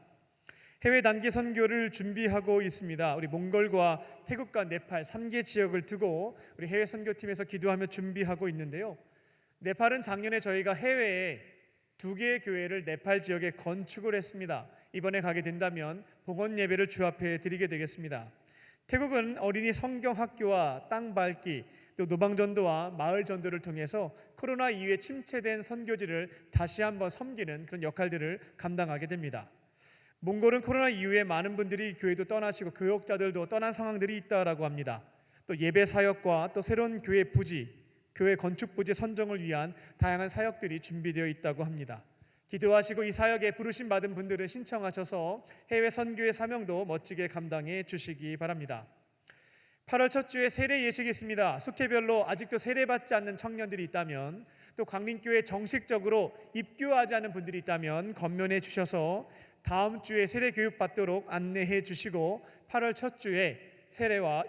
해외 단기 선교를 준비하고 있습니다. 우리 몽골과 태국과 네팔 3개 지역을 두고 우리 해외 선교팀에서 기도하며 준비하고 있는데요. 네팔은 작년에 저희가 해외에 2개의 교회를 네팔 지역에 건축을 했습니다. 이번에 가게 된다면 봉헌 예배를 주 앞에 드리게 되겠습니다. 태국은 어린이 성경학교와 땅 밟기, 또 노방전도와 마을전도를 통해서 코로나 이후에 침체된 선교지를 다시 한번 섬기는 그런 역할들을 감당하게 됩니다. 몽골은 코로나 이후에 많은 분들이 교회도 떠나시고 교역자들도 떠난 상황들이 있다라고 합니다. 또 예배 사역과 또 새로운 교회 부지, 교회 건축 부지 선정을 위한 다양한 사역들이 준비되어 있다고 합니다. 기도하시고 이 사역에 부르심 받은 분들은 신청하셔서 해외 선교의 사명도 멋지게 감당해 주시기 바랍니다. 8월 첫 주에 세례 예식이 있습니다. 숙회별로 아직도 세례받지 않는 청년들이 있다면 또 광림교회에 정식적으로 입교하지 않은 분들이 있다면 건면해 주셔서 다음 주에 세례 교육 받도록 안내해 주시고 8월 첫 주에 세례와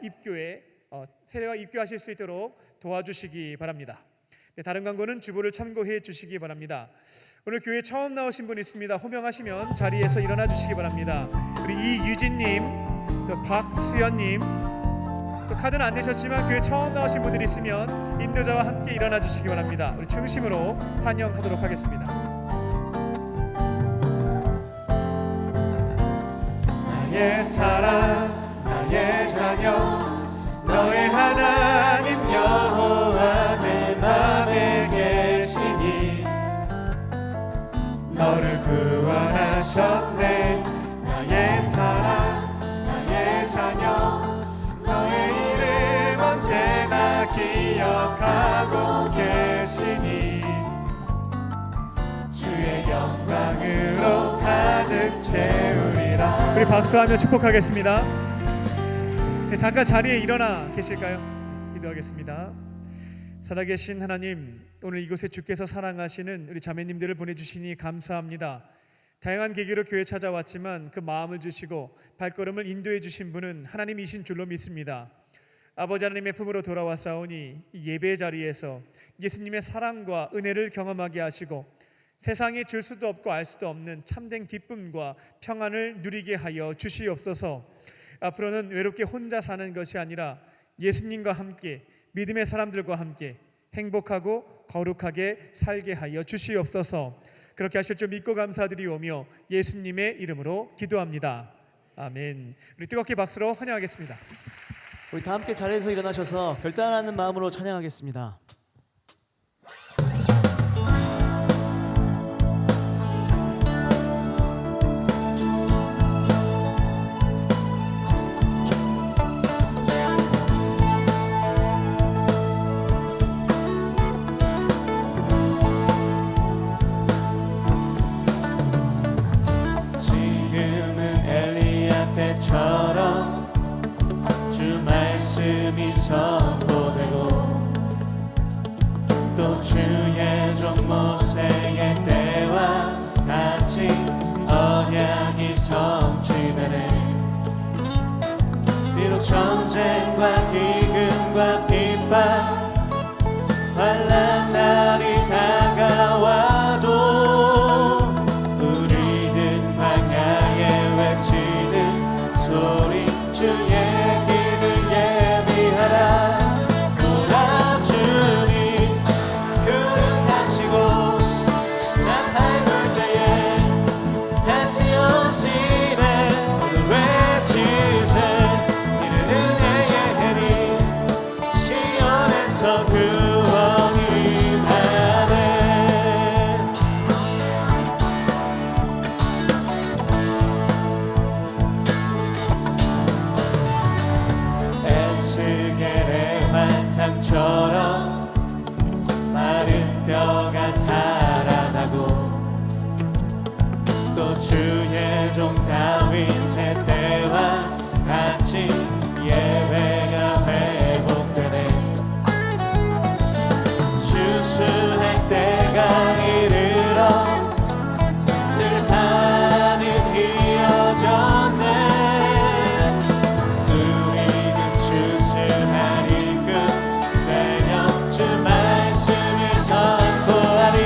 입교하실 수 있도록 도와주시기 바랍니다. 네, 다른 광고는 주보를 참고해 주시기 바랍니다. 오늘 교회 처음 나오신 분 있습니다. 호명하시면 자리에서 일어나 주시기 바랍니다. 우리 이유진님, 또 박수연님, 또 카드는 안 내셨지만 교회 처음 나오신 분들이 있으면 인도자와 함께 일어나 주시기 바랍니다. 우리 중심으로 환영하도록 하겠습니다. 나의 사랑, 나의 자녀, 너의 하나님 여호와 내 맘에 계시니 너를 구원하셨네. 나의 사랑, 나의 자녀, 너의 이름 언제나 기억하고 계시니 주의 영광으로 가득 채우리라. 우리 박수하며 축복하겠습니다. 네, 잠깐 자리에 일어나 계실까요? 기도하겠습니다. 살아계신 하나님, 오늘 이곳에 주께서 사랑하시는 우리 자매님들을 보내주시니 감사합니다. 다양한 계기로 교회 찾아왔지만 그 마음을 주시고 발걸음을 인도해 주신 분은 하나님이신 줄로 믿습니다. 아버지 하나님의 품으로 돌아왔사오니 이 예배 자리에서 예수님의 사랑과 은혜를 경험하게 하시고 세상에 줄 수도 없고 알 수도 없는 참된 기쁨과 평안을 누리게 하여 주시옵소서. 앞으로는 외롭게 혼자 사는 것이 아니라 예수님과 함께 믿음의 사람들과 함께 행복하고 거룩하게 살게 하여 주시옵소서. 그렇게 하실 줄 믿고 감사드리오며 예수님의 이름으로 기도합니다. 아멘. 우리 뜨겁게 박수로 환영하겠습니다. 우리 다 함께 자리에서 일어나셔서 결단하는 마음으로 찬양하겠습니다. 주 말씀이 선포되고 수할 때가 이르러 들판은 휘어졌네. 우리는 추수하리 끝 되어 주 말씀을 선포하리.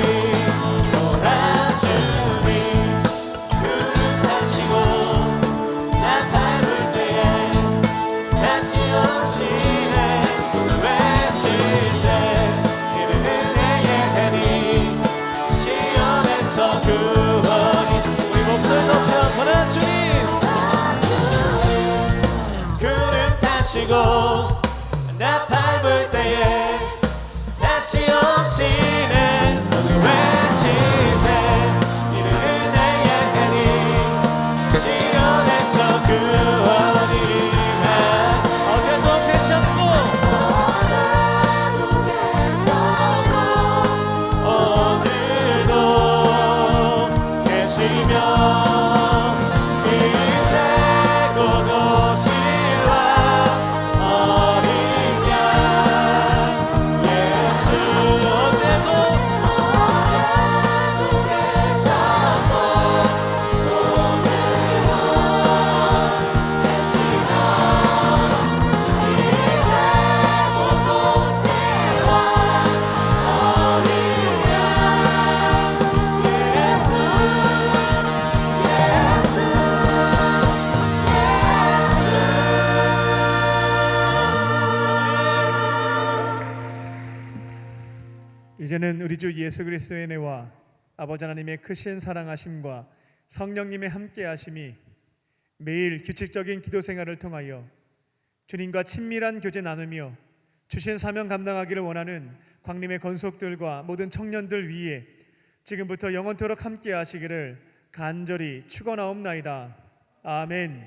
놀아주니 구름 타시고 나 밟을 때에 다시 오시네. 오늘 외치세 이는 은혜의 해니 시온에서 구원이. 우리 목소리 높여 권하주님. 구름 타시고 나 밟을 때에 다시 오시네. 오늘 외치세 이는 은혜의 해니 시온에서 구원이. 어제도 계셨고 오늘도 계시며 이제 곧 오실라 어린 양 예수. 어제도 계셨고 오늘도 계시며 이제 곧 오실라 어린 양 예수. 이제는 우리 주 예수 그리스도의 은혜와 아버지 하나님의 크신 사랑하심과 성령님의 함께하심이 매일 규칙적인 기도 생활을 통하여 주님과 친밀한 교제 나누며 주신 사명 감당하기를 원하는 광림의 건속들과 모든 청년들 위에 지금부터 영원토록 함께하시기를 간절히 축원하옵나이다. 아멘.